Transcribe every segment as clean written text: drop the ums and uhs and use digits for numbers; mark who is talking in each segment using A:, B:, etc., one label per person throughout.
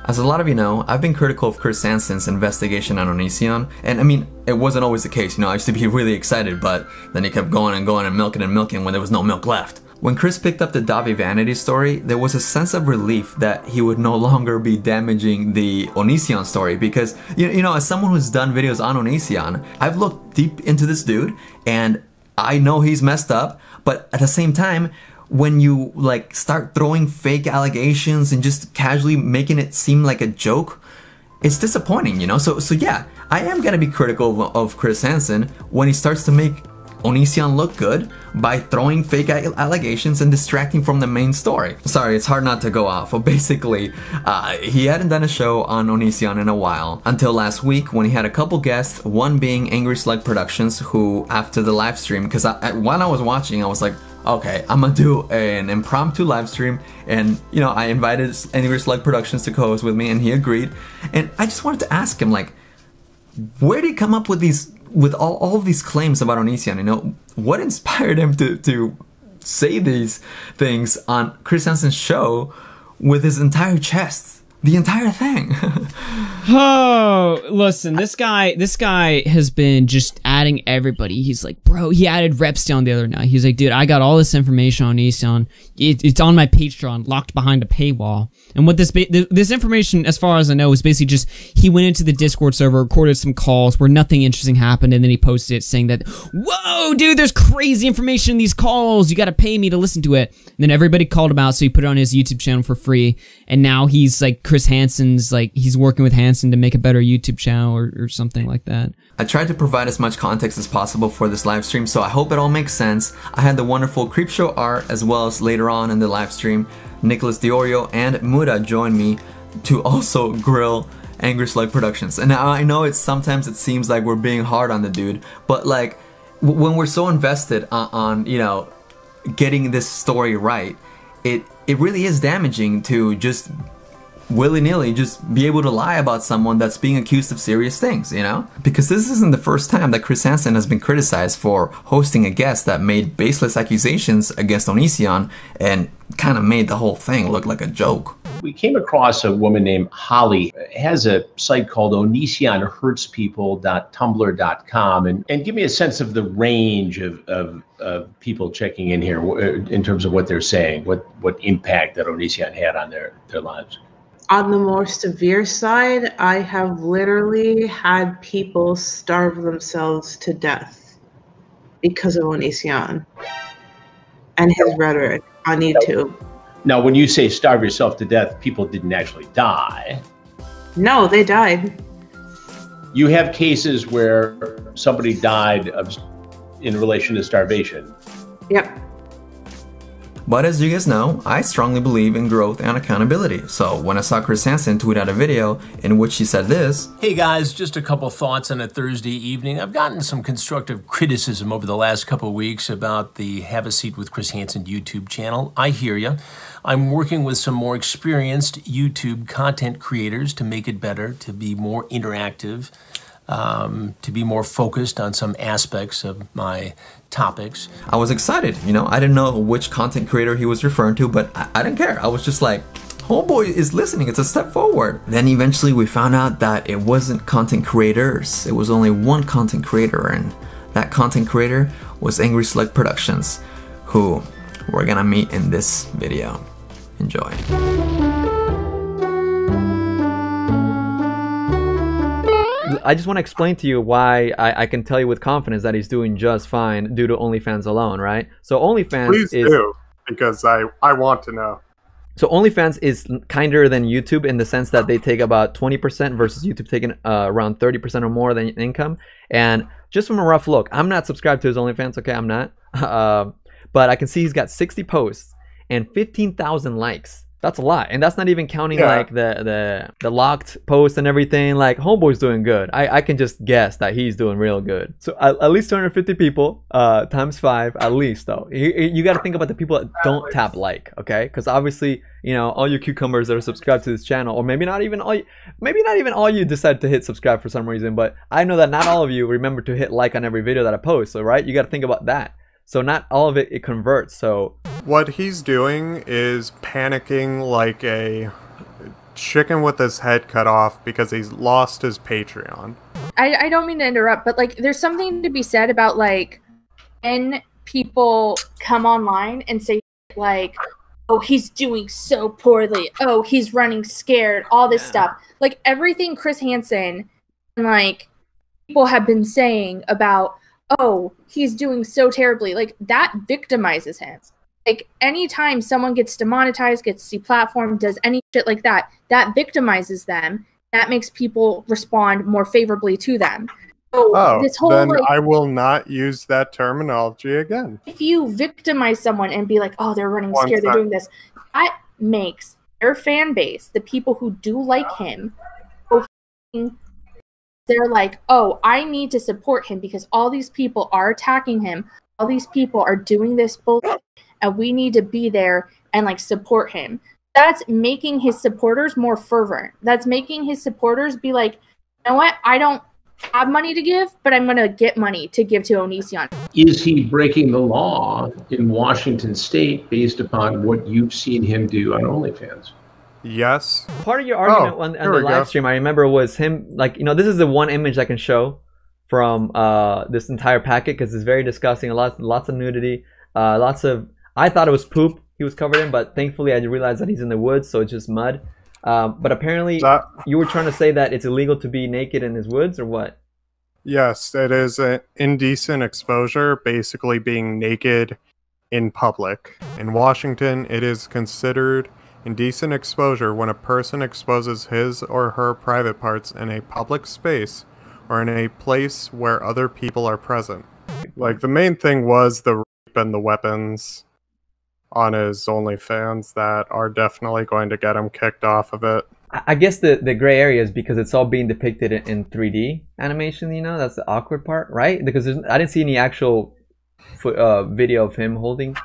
A: As a lot of you know, I've been critical of Chris Hansen's investigation on Onision, and I mean, it wasn't always the case, you know, I used to be really excited, but then he kept going and going and milking when there was no milk left. When Chris picked up the Dahvie Vanity story, there was a sense of relief that he would no longer be damaging the Onision story, because, you know, as someone who's done videos on Onision, I've looked deep into this dude, and I know he's messed up, but at the same time, when you like start throwing fake allegations and just casually making it seem like a joke, it's disappointing, you know? So yeah, I am gonna be critical of Chris Hansen when he starts to make Onision look good by throwing fake allegations and distracting from the main story. Sorry, it's hard not to go off, but basically, he hadn't done a show on Onision in a while, until last week when he had a couple guests, one being Angry Slug Productions, who after the live stream, because while I was watching, I was like, okay, I'm gonna do an impromptu live stream, and you know, I invited Angry Slug Productions to co-host with me, and he agreed. And I just wanted to ask him, like, where did he come up with these, with all of these claims about Onision? You know, what inspired him to say these things on Chris Hansen's show with his entire chest, the entire thing?
B: Oh, listen, this guy has been just adding everybody. He's like, bro, he added Repstone the other night. He's like, dude, I got all this information on Onision. It's on my Patreon, locked behind a paywall. And what this information, as far as I know, is basically just he went into the Discord server, recorded some calls where nothing interesting happened, and then he posted it saying that, whoa, dude, there's crazy information in these calls. You got to pay me to listen to it. And then everybody called him out, so he put it on his YouTube channel for free. And now he's like, Chris Hansen's like, he's working with Hansen to make a better YouTube channel or something like that.
A: I tried to provide as much context as possible for this live stream, so I hope it all makes sense. I had the wonderful Creepshow art, as well as later on in the live stream, DeOrio and Muta joined me to also grill Angry Slug Productions. And now I know sometimes it seems like we're being hard on the dude, but like when we're so invested on you know, getting this story right, it really is damaging to just willy-nilly just be able to lie about someone that's being accused of serious things, you know? Because this isn't the first time that Chris Hansen has been criticized for hosting a guest that made baseless accusations against Onision and kind of made the whole thing look like a joke.
C: We came across a woman named Holly, has a site called onisionhurtspeople.tumblr.com, and give me a sense of the range of people checking in here in terms of what they're saying, what impact that Onision had on their lives.
D: On the more severe side, I have literally had people starve themselves to death because of Onision and his rhetoric on YouTube.
C: Now, when you say starve yourself to death, people didn't actually die.
D: No, they died.
C: You have cases where somebody died in relation to starvation.
D: Yep.
A: But as you guys know, I strongly believe in growth and accountability. So when I saw Chris Hansen tweet out a video in which he said this:
E: "Hey guys, just a couple thoughts on a Thursday evening. I've gotten some constructive criticism over the last couple of weeks about the Have a Seat with Chris Hansen YouTube channel. I hear you. I'm working with some more experienced YouTube content creators to make it better, to be more interactive, to be more focused on some aspects of my topics."
A: I was excited, you know, I didn't know which content creator he was referring to, but I didn't care. I was just like, homeboy is listening, it's a step forward. Then eventually we found out that it wasn't content creators, it was only one content creator, and that content creator was Angry Slug Productions, who we're gonna meet in this video. Enjoy. I just want to explain to you why I can tell you with confidence that he's doing just fine due to OnlyFans alone, right? So OnlyFans
F: Please do, because I want to know.
A: So OnlyFans is kinder than YouTube in the sense that they take about 20% versus YouTube taking around 30% or more than income. And just from a rough look, I'm not subscribed to his OnlyFans, okay, I'm not. But I can see he's got 60 posts and 15,000 likes. That's a lot, and that's not even counting like the locked posts and everything. Like, homeboy's doing good. I can just guess that he's doing real good. So at least 250 people times 5 at least, though. You got to think about the people that don't tap like, okay? Because obviously, you know, all your cucumbers that are subscribed to this channel, or maybe not even all you decide to hit subscribe for some reason. But I know that not all of you remember to hit like on every video that I post. So right, you got to think about that. So not all of it converts. So
F: what he's doing is panicking like a chicken with his head cut off because he's lost his Patreon.
G: I don't mean to interrupt, but like there's something to be said about like when people come online and say like, oh, he's doing so poorly, oh, he's running scared, all this stuff. Like everything Chris Hansen and like people have been saying about, oh, he's doing so terribly, like that victimizes him. Like anytime someone gets demonetized, gets deplatformed, does any shit like that, that victimizes them. That makes people respond more favorably to them. So this whole,
F: then
G: like,
F: I will not use that terminology again.
G: if you victimize someone and be like, oh, they're running scared, they're doing this, that makes their fan base, the people who do like him, they're like, oh, I need to support him because all these people are attacking him. All these people are doing this bullshit, and we need to be there and like support him. That's making his supporters more fervent. That's making his supporters be like, you know what? I don't have money to give, but I'm going to get money to give to Onision.
C: Is he breaking the law in Washington State based upon what you've seen him do on OnlyFans?
F: Yes.
A: Part of your argument on the live stream, I remember, was him, like, you know, this is the one image I can show from this entire packet because it's very disgusting. Lots of nudity, lots of. I thought it was poop he was covered in, but thankfully I realized that he's in the woods, so it's just mud. But apparently, you were trying to say that it's illegal to be naked in his woods, or what?
F: Yes, it is an indecent exposure, basically being naked in public. In Washington, it is considered indecent exposure when a person exposes his or her private parts in a public space or in a place where other people are present. Like, the main thing was the rape and the weapons on his OnlyFans that are definitely going to get him kicked off of it.
A: I guess the gray area is because it's all being depicted in 3D animation, you know? That's the awkward part, right? Because I didn't see any actual video of him holding.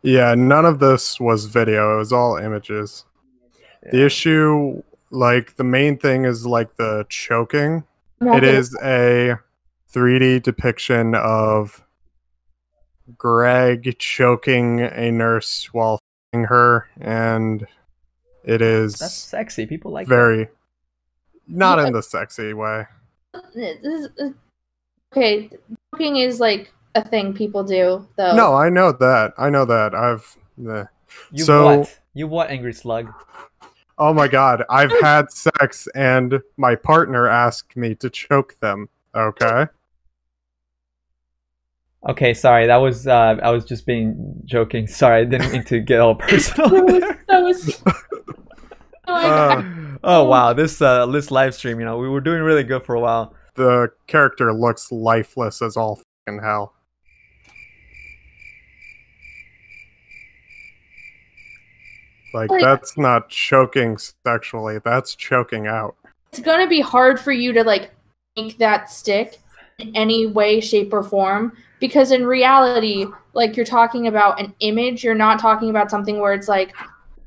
F: Yeah, none of this was video. It was all images. Yeah. The issue, like, the main thing is, like, the choking. It is a 3D depiction of Greg choking a nurse while f***ing her, and it is...
A: That's sexy. People like
F: very
A: that.
F: Not in the sexy way.
G: Okay, choking is, like, a thing people do, though.
F: No, I know that. I know that.
A: You what, Angry Slug?
F: Oh my god, I've had sex and my partner asked me to choke them. Okay.
A: Okay, sorry. That was I was just being joking. Sorry, I didn't mean to get all personal.
G: that was
A: oh wow, this live stream, you know, we were doing really good for a while.
F: The character looks lifeless as all fucking hell. Like, that's not choking sexually, that's choking out.
G: It's gonna be hard for you to, like, make that stick in any way, shape, or form, because in reality, like, you're talking about an image, you're not talking about something where it's like,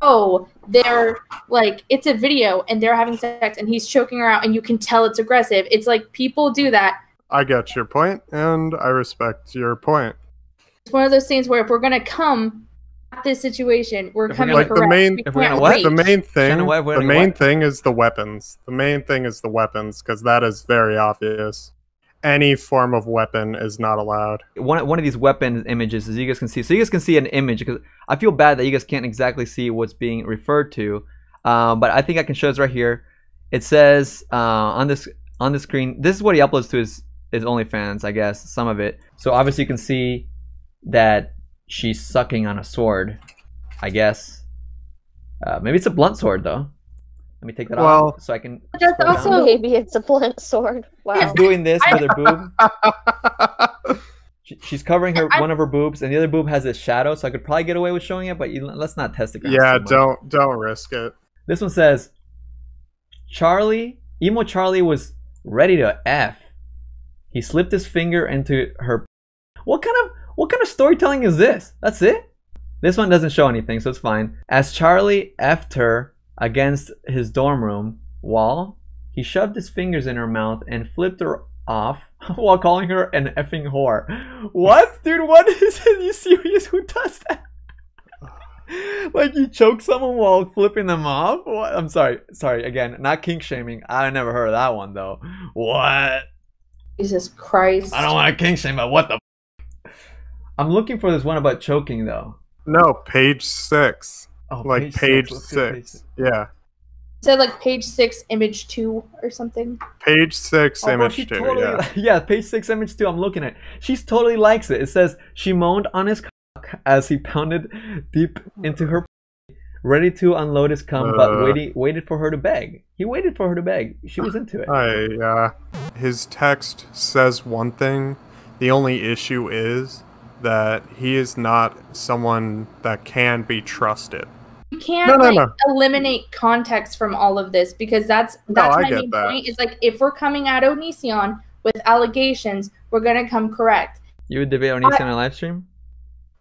G: oh, they're, like, it's a video, and they're having sex, and he's choking her out, and you can tell it's aggressive. It's like, people do that.
F: I get your point, and I respect your point.
G: It's one of those things where if we're gonna come at this situation, we're coming
F: like
G: correct.
F: The main thing is the weapons. The main thing is the weapons, because that is very obvious. Any form of weapon is not allowed.
A: One of these weapon images, as you guys can see, so you guys can see an image, because I feel bad that you guys can't exactly see what's being referred to, but I think I can show this right here. It says on the screen, this is what he uploads to his OnlyFans, I guess, some of it. So obviously you can see that she's sucking on a sword, I guess. Maybe it's a blunt sword, though. Let me take that off so I can.
G: That's also
H: maybe it's a blunt sword. Wow.
A: She's doing this with her boob. She's covering one of her boobs, and the other boob has a shadow, so I could probably get away with showing it. But let's not test it.
F: Yeah, don't risk it.
A: This one says, Emo Charlie was ready to F. He slipped his finger into her. What kind of storytelling is this? That's it? This one doesn't show anything, so it's fine. As Charlie effed her against his dorm room wall, he shoved his fingers in her mouth and flipped her off while calling her an effing whore. What? Dude, what is it? Are you serious? Who does that? Like you choke someone while flipping them off? What? I'm sorry. Sorry, again, not kink shaming. I never heard of that one though. What?
G: Jesus Christ.
A: I don't want to kink shame, but what the I'm looking for this one about choking though.
F: No, page 6.
A: Oh,
F: like page 6. Yeah.
G: So like page 6, image 2 or something.
F: Page 6,
A: bro,
F: image 2.
A: Totally,
F: yeah.
A: Yeah, page 6, image 2. I'm looking at. She totally likes it. It says she moaned on his cock as he pounded deep into her, ready to unload his cum, but waited for her to beg. He waited for her to beg. She was into it.
F: His text says one thing. The only issue is that he is not someone that can be trusted.
G: You can't eliminate context from all of this, because that's my main point. Is like, if we're coming at Onision with allegations, we're gonna come correct.
A: You would debate Onision on a live stream?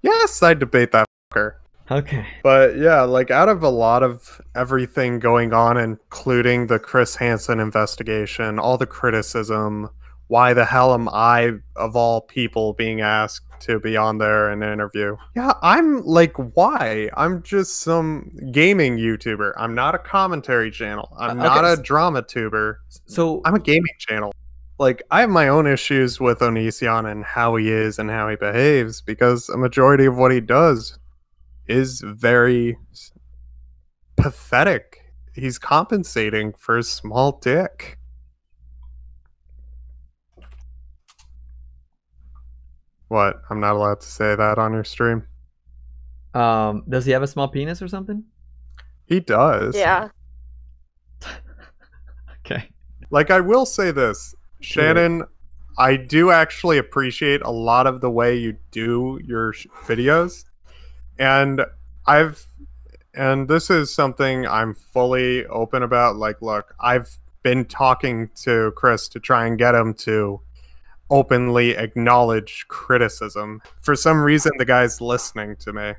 F: Yes, I debate that fucker.
A: Okay.
F: But yeah, like out of a lot of everything going on, including the Chris Hansen investigation, all the criticism, why the hell am I, of all people, being asked to be on there in an interview? Yeah, I'm like, why? I'm just some gaming YouTuber. I'm not a commentary channel. I'm not a drama tuber.
A: So
F: I'm a gaming channel. Like, I have my own issues with Onision and how he is and how he behaves, because a majority of what he does is very pathetic. He's compensating for his small dick. What? I'm not allowed to say that on your stream?
A: Does he have a small penis or something?
F: He does.
H: Yeah.
A: Okay.
F: Like, I will say this, Shannon, I do actually appreciate a lot of the way you do your videos. And this is something I'm fully open about. Like, look, I've been talking to Chris to try and get him to openly acknowledge criticism. For some reason, the guy's listening to me.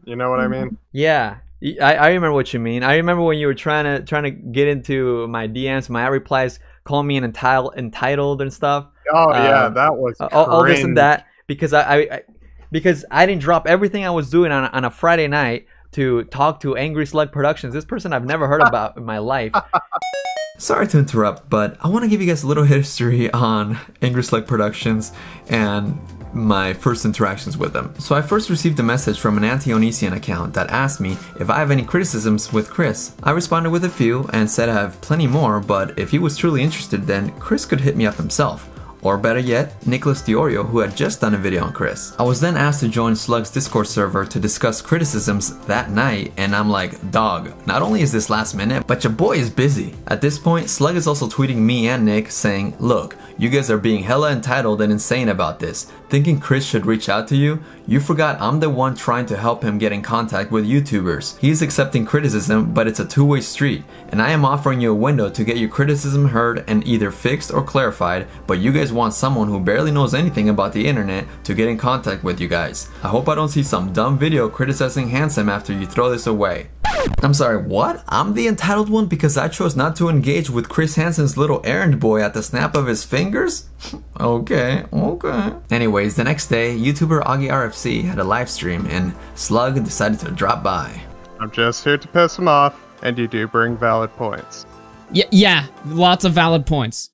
F: You know what I mean?
A: Yeah, I remember what you mean. I remember when you were trying to get into my DMs, my replies, calling me an entitled and stuff.
F: Oh yeah, that was
A: all this and that, because because I didn't drop everything I was doing on a Friday night to talk to Angry Slug Productions. This person I've never heard about in my life. Sorry to interrupt, but I want to give you guys a little history on Angry Slug Productions and my first interactions with them. So I first received a message from an anti-Onision account that asked me if I have any criticisms with Chris. I responded with a few and said I have plenty more, but if he was truly interested, then Chris could hit me up himself. Or better yet, Nicholas DeOrio, who had just done a video on Chris. I was then asked to join Slug's Discord server to discuss criticisms that night, and I'm like, dog, not only is this last minute, but your boy is busy. At this point, Slug is also tweeting me and Nick saying, look, you guys are being hella entitled and insane about this. Thinking Chris should reach out to you? You forgot I'm the one trying to help him get in contact with YouTubers. He's accepting criticism, but it's a two-way street, and I am offering you a window to get your criticism heard and either fixed or clarified, but you guys want someone who barely knows anything about the internet to get in contact with you guys. I hope I don't see some dumb video criticizing Hansen after you throw this away. I'm sorry, what? I'm the entitled one because I chose not to engage with Chris Hansen's little errand boy at the snap of his fingers? Okay. Anyways, the next day, YouTuber Augie RFC had a live stream and Slug decided to drop by.
F: I'm just here to piss him off, and you do bring valid points.
B: Yeah, lots of valid points.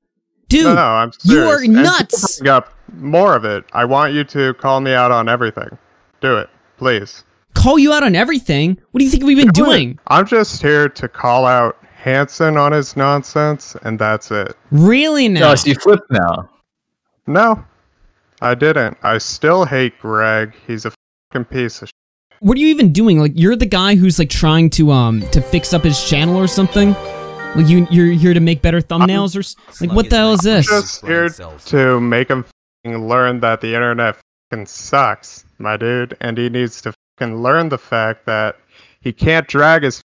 B: Dude,
F: no, I'm serious.
B: You are nuts!
F: Bring up more of it. I want you to call me out on everything. Do it, please.
B: Call you out on everything? What do you think we've been doing?
F: I'm just here to call out Hansen on his nonsense, and that's it.
B: Really now?
I: No, so you flipped now.
F: No, I didn't. I still hate Greg. He's a fucking piece of shit.
B: What are you even doing? Like, you're the guy who's like trying to fix up his channel or something? Like you're here to make better thumbnails or like what the hell is this?
F: I'm just here to make him learn that the internet sucks, my dude, and he needs to learn the fact that he can't drag his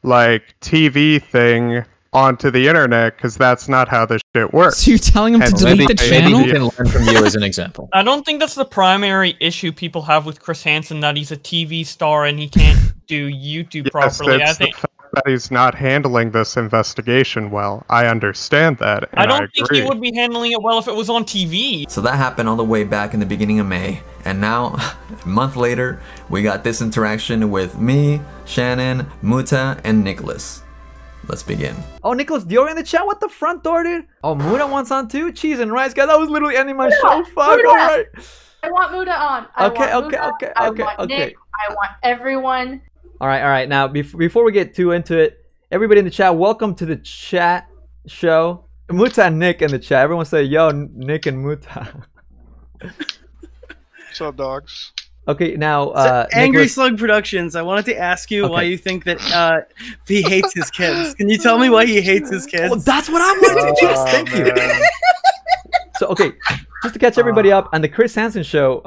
F: like TV thing onto the internet, because that's not how this shit works.
B: So you're telling him to delete the channel?
I: Maybe he can learn from you as an example.
J: I don't think that's the primary issue people have with Chris Hansen, that he's a TV star and he can't do YouTube properly.
F: It's
J: I think
F: the fact that he's not handling this investigation well. I understand that.
J: I
F: And
J: don't think he
F: agree.
J: would be handling it well if it was on TV.
A: So that happened all the way back in the beginning of May, and now, a month later, we got this interaction with me, Shannon, Muta, and Nicholas. Let's begin. Oh, Nicholas, DeOrio in the chat? What the front door, dude? Oh, Muta wants on too? Cheese and rice, guys. That was literally ending my show. Fuck, alright.
G: I want Muta on. I want Nick. I want everyone.
A: All right. Now, before we get too into it, everybody in the chat, welcome to the chat show. Muta and Nick in the chat. Everyone say, yo, Nick and Muta.
K: What's up, dogs?
A: Okay, now,
L: Angry
A: Nicholas,
L: Slug Productions, I wanted to ask you why you think that he hates his kids. Can you tell me why he hates his kids?
A: oh, that's what I wanted to guess. Thank you. So, okay, just to catch everybody up, on the Chris Hansen show,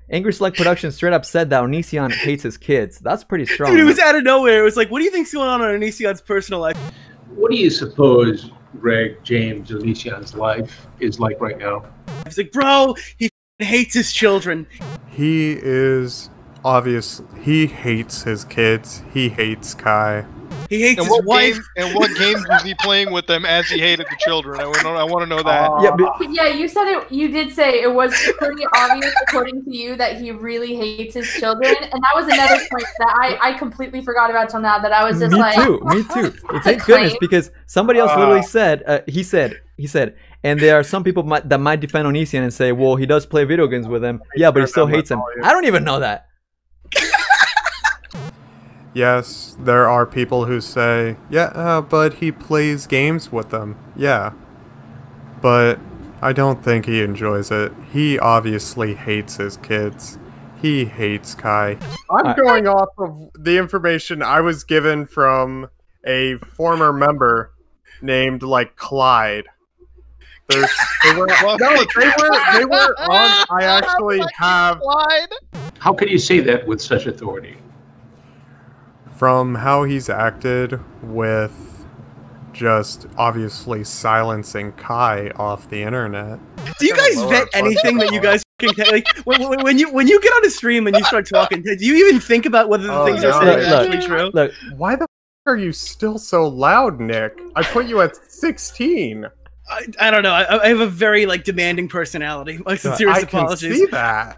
A: Angry Slug Productions straight up said that Onision hates his kids. That's pretty strong.
L: Dude, it was out of nowhere. It was like, what do you think's going on in Onision's personal life?
C: What do you suppose Greg James Onision's life is like right now?
L: He's like, bro, he hates his children.
F: He is obvious. He hates his kids. He hates Kai.
L: He hates
K: And
L: his wife.
K: and what games was he playing with them as he hated the children? I want to know that.
G: Yeah, you said it. You did say it was pretty obvious, according to you, that he really hates his children, and that was another point that I completely forgot about till now. That I was just
A: me
G: like,
A: too. Thank goodness, because somebody else literally said, he said, and there are some people that might defend Onision and say, well, he does play video games with them. Yeah, but he still hates them. I don't even know that.
F: Yes, there are people who say, yeah, but he plays games with them. Yeah. But I don't think he enjoys it. He obviously hates his kids. He hates Kai. I'm going off of the information I was given from a former member named, like, Clyde. They were on. I actually have.
C: How can you say that with such authority?
F: From how he's acted with just obviously silencing Kai off the internet.
L: Do you guys vet anything that you guys like when you get on a stream and you start talking? Do you even think about whether the things are saying are actually true?
F: Look, why the f are you still so loud, Nick? I put you at 16.
L: I don't know. I have a very demanding personality. My sincerest apologies.
F: I can see that.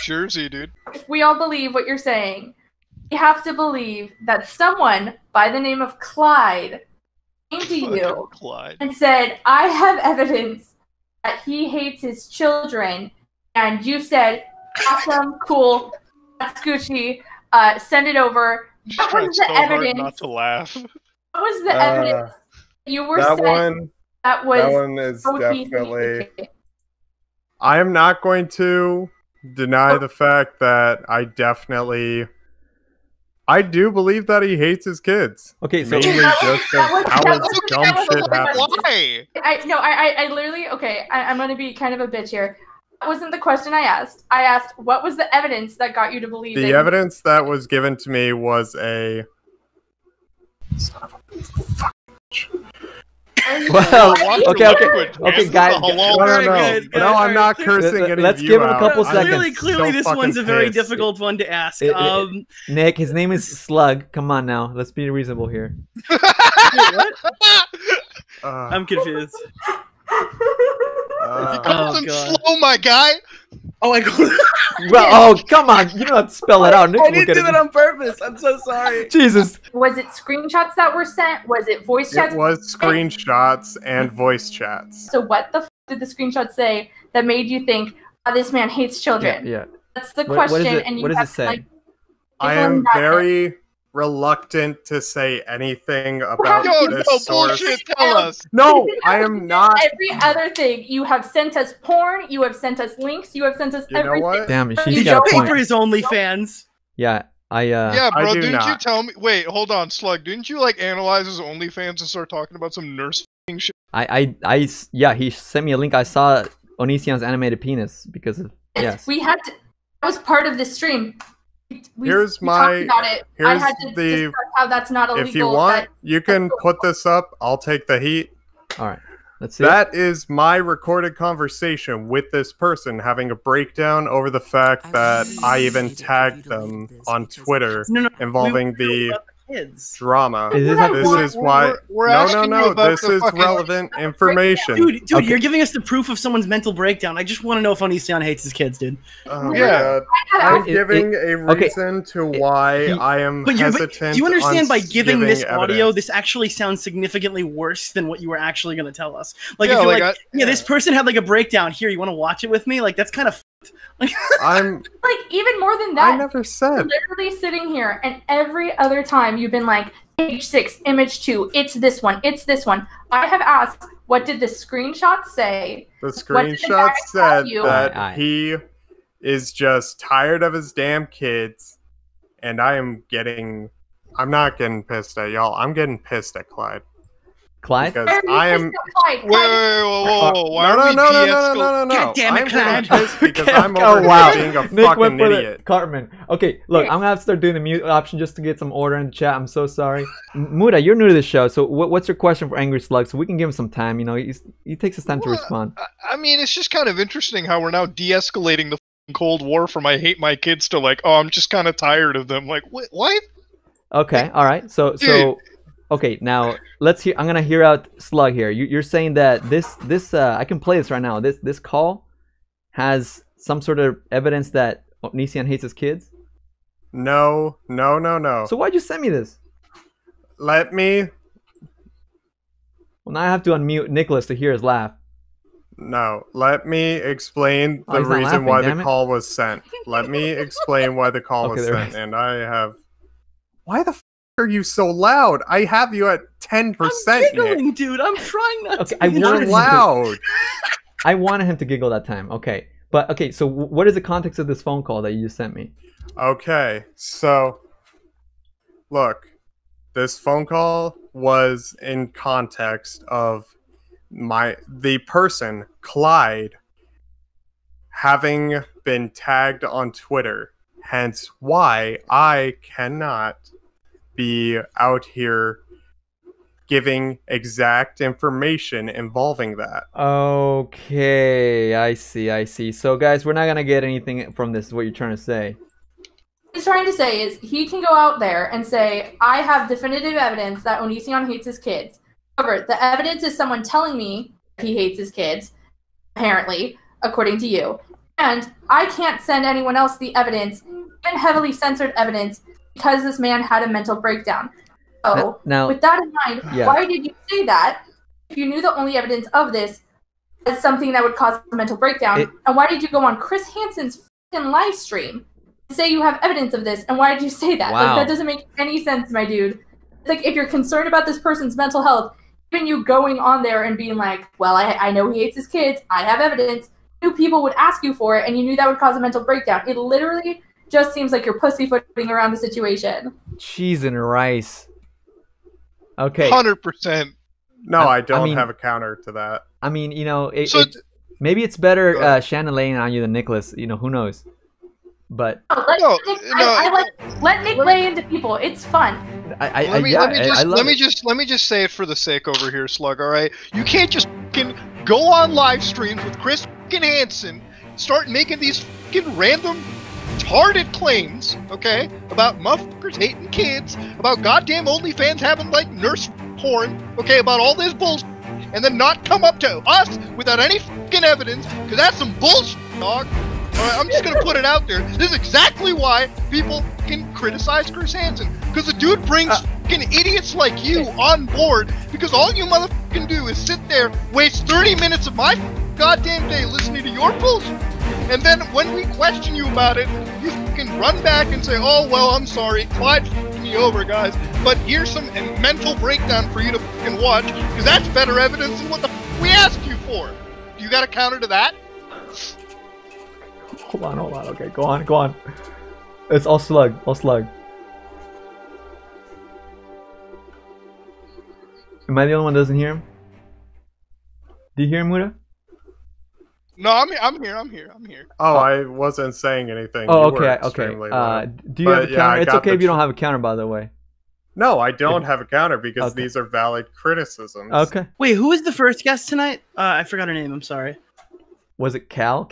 K: Jersey, dude.
G: if we all believe what you're saying, we have to believe that someone by the name of Clyde came to you and said, I have evidence that he hates his children, and you said, awesome, cool, that's Gucci, send it over. What was the evidence?
K: Not to laugh.
G: What was the evidence you were
F: that
G: saying? That
F: one is definitely. I am not going to deny the fact that I do believe that he hates his kids.
A: Okay, so
F: mainly just of how his dumb shit happens.
K: Why?
G: I literally, okay, I'm going to be kind of a bitch here. That wasn't the question I asked. I asked, what was the evidence that got you to believe
F: the evidence that was given to me was a... Son of a fuck.
A: Well, okay, guys.
F: No, I'm not cursing any
A: Let's
F: of you
A: give him a
F: out.
A: couple seconds.
L: Clearly, this one's a very difficult one to ask.
A: Nick, his name is Slug. Come on now, let's be reasonable here.
L: Wait, what? I'm confused.
K: You called him slow, my guy.
L: Oh, I called.
A: Well, oh, come on! You don't have to spell it out. Nick,
L: I didn't do that on purpose. I'm so sorry.
A: Jesus.
G: Was it screenshots that were sent? Was it voice chats?
F: It was screenshots and voice chats.
G: So what the f did the screenshot say that made you think, oh, this man hates children?
A: Yeah.
G: That's the question. And you
A: what does
G: have
A: it say?
F: I am very reluctant to say anything about this source.
K: Bullshit, tell us.
F: No, I am not.
G: Every other thing. You have sent us porn. You have sent us links. You have sent us everything.
F: Know what?
A: Damn, she's
L: Did
A: got
L: you
A: a
L: pay for
A: point.
L: his OnlyFans?
A: Yeah,
K: Yeah, bro, didn't you
F: not.
K: tell me? Wait, hold on, Slug. Didn't you analyze his OnlyFans and start talking about some nurse shit?
A: Yeah, he sent me a link. I saw Onision's animated penis because of yes.
G: We had to. That was part of the stream. We talked about it. I had to discuss how that's not illegal.
F: If you want, you can put this up. I'll take the heat.
A: All right, let's see.
F: That is my recorded conversation with this person, having a breakdown over the fact that I even tagged them on Twitter involving the
L: kids?
F: Drama.
A: Is this
F: This is why.
K: We're
F: No,
K: asking you about
F: this
K: the
F: is
K: fucking-
F: relevant information.
L: Dude,
A: Okay.
L: you're giving us the proof of someone's mental breakdown. I just want to know if Onision hates his kids, dude.
F: Oh my
K: Yeah.
F: God. I'm giving a reason to why I am
L: But
F: hesitant.
L: do you understand
F: on
L: by giving this audio,
F: evidence.
L: this actually sounds significantly worse than what you were actually going to tell us? Like,
K: Yeah,
L: if you're
K: like,
L: like, yeah, this person had like a breakdown. Here, you want to watch it with me? Like, that's kind of.
F: I'm.
G: Like, even more than
F: I
G: that,
F: never said.
G: literally sitting here, and every other time you've been like, page 6, image 2, it's this one, it's this one. I have asked, what did the screenshot say?
F: The
G: What did the
F: screenshot
G: guy tell
F: said
G: you?
F: that
B: Alright.
F: he is just tired of his damn kids, and I'm not getting pissed at y'all. I'm getting pissed at Clyde.
A: Clyde?
F: Because
G: Why are you
F: I am.
G: pissed at Clyde?
K: Wait, whoa. Why
F: No,
K: are we
F: no.
L: God damn it,
F: I'm getting
L: Clyde.
F: pissed because
A: Okay,
F: I'm
A: okay,
F: over
A: wow.
F: here being a
A: Nick
F: fucking
A: went for the
F: idiot.
A: Cartman. Okay, look, I'm gonna have to start doing the mute option just to get some order in the chat. I'm so sorry. Muta, you're new to the show, so what's your question for Angry Slug? So we can give him some time. You know, he takes his time to
K: Well,
A: respond.
K: I mean, it's just kind of interesting how we're now de-escalating the fucking Cold War from I hate my kids to like, oh, I'm just kind of tired of them. Like, what?
A: Okay, all right. So
K: Dude.
A: okay, now let's hear. I'm gonna hear out Slug here. You're saying that this I can play this right now. This call has some sort of evidence that Onision hates his kids.
F: No.
A: So why'd you send me this?
F: Let me.
A: Well, now I have to unmute Nicholas to hear his laugh.
F: No, let me explain
A: Oh,
F: the
A: he's not
F: reason
A: laughing,
F: why
A: damn
F: the
A: it.
F: call was sent. Let me explain why the call
A: Okay,
F: was
A: there
F: sent.
A: is.
F: And I have. Why the f are you so loud? I have you at 10%.
L: I'm
F: Nick.
L: giggling, dude. I'm trying not
A: Okay,
L: to.
A: I
L: be
A: wanted
F: You're
A: him to-
F: loud.
A: I wanted him to giggle that time. Okay, but okay. So what is the context of this phone call that you just sent me?
F: Okay, so look, this phone call was in context of the person, Clyde, having been tagged on Twitter, hence why I cannot be out here giving exact information involving that.
A: Okay, I see. So guys, we're not gonna get anything from this. Is what you're trying to say?
G: What he's trying to say is he can go out there and say, I have definitive evidence that Onision hates his kids. However, the evidence is someone telling me he hates his kids, apparently, according to you. And I can't send anyone else the evidence, even heavily censored evidence, because this man had a mental breakdown. So,
A: Now-
G: with that in mind,
A: Yeah.
G: why did you say that if you knew the only evidence of this as something that would cause a mental breakdown? And why did you go on Chris Hansen's f***ing live stream and say you have evidence of this? And why did you say that?
A: Wow.
G: Like, that doesn't make any sense, my dude. It's like, if you're concerned about this person's mental health, even you going on there and being like, well, I know he hates his kids, I have evidence, knew people would ask you for it, and you knew that would cause a mental breakdown. It literally just seems like you're pussyfooting around the situation.
A: Cheese and rice. Okay.
K: 100%.
F: No, I don't
A: mean-
F: have a counter to that.
A: I mean, you know,
K: So-
A: maybe it's better Shannon laying on you than Nicholas. You know, who knows? But
G: Let Nick lay into people. It's fun.
K: Let me just say it for the sake over here, Slug. All right, you can't just fucking go on live streams with Chris fucking Hansen, start making these fucking random retarded claims, okay, about motherfuckers hating kids, about goddamn OnlyFans having like nurse porn, okay, about all this bullshit, and then not come up to us without any fucking evidence, because that's some bullshit, dog. Alright, I'm just gonna put it out there. This is exactly why people can criticize Chris Hansen. Because the dude brings fucking idiots like you on board, because all you motherfucking do is sit there, waste 30 minutes of my goddamn day listening to your bullshit. And then when we question you about it, you fucking run back and say, oh, well, I'm sorry, Clyde fucked me over, guys. But here's some mental breakdown for you to fucking watch, because that's better evidence than what the fuck we asked you for. You got a counter to that?
A: Hold on. Okay, go on. It's all Slug. Am I the only one that doesn't hear him? Do you hear him, Muta?
K: No, I'm here.
F: Oh, I wasn't saying anything.
A: Oh,
F: You were
A: okay.
F: extremely loud.
A: Do you have a
F: But, yeah,
A: counter?
F: I
A: It's
F: got
A: okay
F: the
A: if you don't have a counter, by the way.
F: No, I don't have a counter because
A: Okay.
F: these are valid criticisms.
A: Okay.
L: Wait, who was the first guest tonight? I forgot her name. I'm sorry.
A: Was it Cal?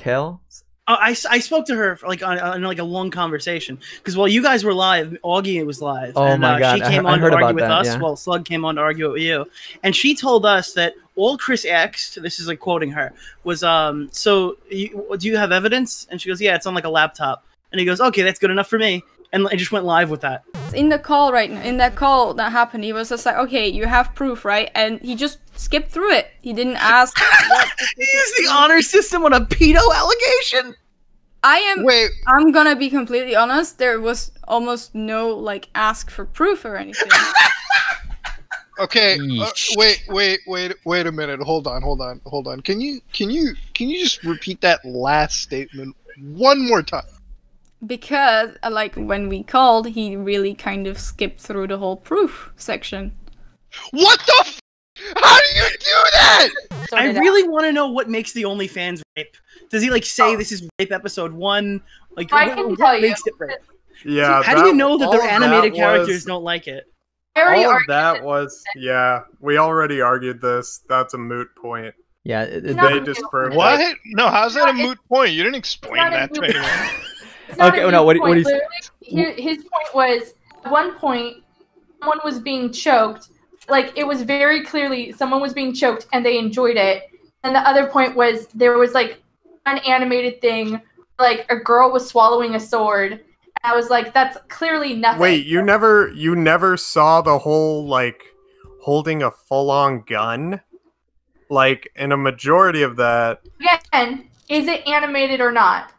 L: I spoke to her for, like on like a long conversation because while you guys were live, Augie was live.
A: Oh
L: and,
A: my God,
L: she came
A: I
L: on to
A: heard
L: argue
A: about
L: with
A: that,
L: us.
A: yeah.
L: While Slug came on to argue with you, and she told us that all Chris asked, this is like quoting her, was so do you have evidence? And she goes, yeah, it's on like a laptop. And he goes, okay, that's good enough for me. And I just went live with that.
M: In the call in that call that happened, he was just like, okay, you have proof, right? And he just skipped through it. He didn't ask.
L: He used the honor system on a pedo allegation.
M: I'm gonna be completely honest. There was almost no like ask for proof or anything.
K: Okay, wait a minute. Hold on. Can you just repeat that last statement one more time?
M: Because like when we called, he really kind of skipped through the whole proof section.
K: What the f? How do you do that?
L: I really want to know what makes the OnlyFans rape. Does he like say this is rape episode 1? Like
G: I can tell you.
L: Makes it rape?
F: Yeah.
L: How do you know that their animated characters
F: was,
L: don't like it?
F: All of that was we already argued this. That's a moot point.
A: Yeah,
F: they disproved it.
K: What? No, how's that a moot point? You didn't explain that to anyone.
A: Okay, no, what do you?
G: His point was at one point someone was being choked. Like it was very clearly someone was being choked and they enjoyed it. And the other point was there was like an animated thing, like a girl was swallowing a sword. And I was like, that's clearly nothing.
F: Wait, you never saw the whole like holding a full-on gun? Like in a majority of that.
G: Again, is it animated or not?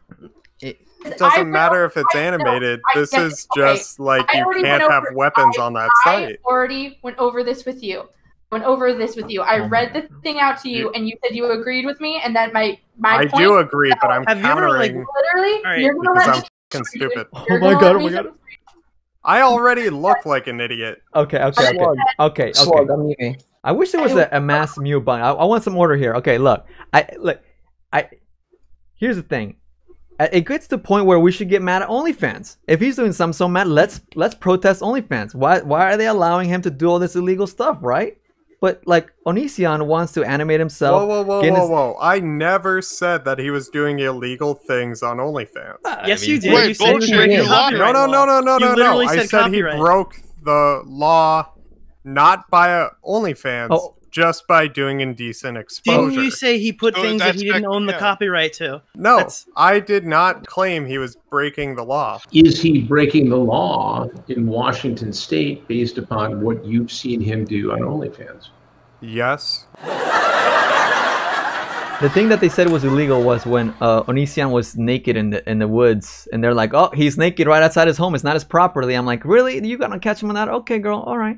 F: It doesn't matter if it's animated. This is just like you can't have weapons on that site.
G: I already went over this with you. I read the thing out to you, and you said you agreed with me, and that my point.
F: I do agree, but I'm countering.
G: Literally, you're gonna
F: because
G: let
F: I'm
G: me
F: fucking stupid.
A: Oh my god!
F: I already look like an idiot.
A: Okay.
N: Slug, I'm muting.
A: I wish there was a mass mute button. I want some order here. Okay, look. Here's the thing. It gets to the point where we should get mad at OnlyFans. If he's doing something so mad, let's protest OnlyFans. Why are they allowing him to do all this illegal stuff, right? But like Onision wants to animate himself.
F: Whoa! I never said that he was doing illegal things on OnlyFans.
L: Yes, you did.
K: Wait,
L: you said
K: bullshit, you lied.
F: No. I said he broke the law, not by OnlyFans. Just by doing indecent exposure.
L: Didn't you say he put things that he didn't own the copyright to?
F: No, I did not claim he was breaking the law.
C: Is he breaking the law in Washington State based upon what you've seen him do on OnlyFans?
F: Yes.
A: The thing that they said was illegal was when Onision was naked in the woods, and they're like, "Oh, he's naked right outside his home. It's not his property." I'm like, "Really? You gonna catch him on that? Okay, girl. All right."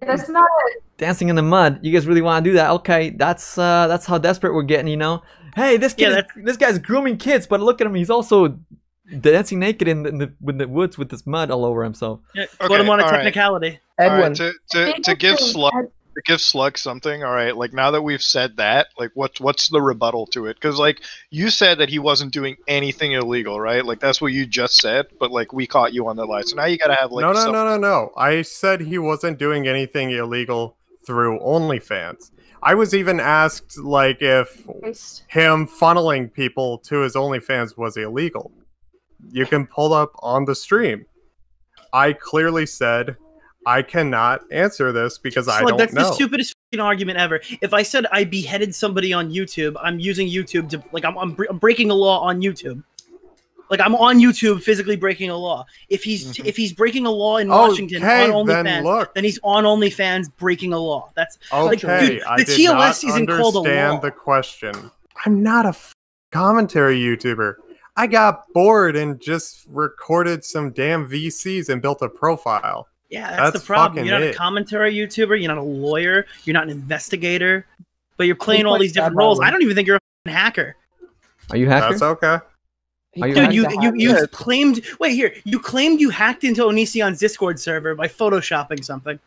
G: That's not it.
A: Dancing in the mud. You guys really want to do that? Okay, that's how desperate we're getting, you know. Hey, this guy's grooming kids, but look at him. He's also dancing naked in the woods with this mud all over himself.
L: Yeah, put him on a technicality.
N: Edwin,
K: to give Slug something. All right, like now that we've said that, like what's the rebuttal to it? Because like you said that he wasn't doing anything illegal, right? Like that's what you just said, but like we caught you on the lie. So now you gotta have like
F: no. I said he wasn't doing anything illegal through OnlyFans. I was even asked like if him funneling people to his OnlyFans was illegal. You can pull up on the stream. I clearly said I cannot answer this because I don't know.
L: That's the stupidest argument ever. If I said I beheaded somebody on YouTube, I'm using YouTube to like I'm breaking a law on YouTube. Like I'm on YouTube physically breaking a law. If he's breaking a law in Washington on OnlyFans, then he's on OnlyFans breaking a law. That's
F: okay.
L: Like, dude, the TLS isn't called a law.
F: Understand the question. I'm not a commentary YouTuber. I got bored and just recorded some damn VCs and built a profile.
L: Yeah, that's the problem. You're not a commentary YouTuber. You're not a lawyer. You're not an investigator. But you're playing all these different roles. I don't even think you're a hacker.
A: Are you a hacker?
F: That's okay.
L: Dude, you claimed. Wait here. You claimed you hacked into Onision's Discord server by photoshopping something.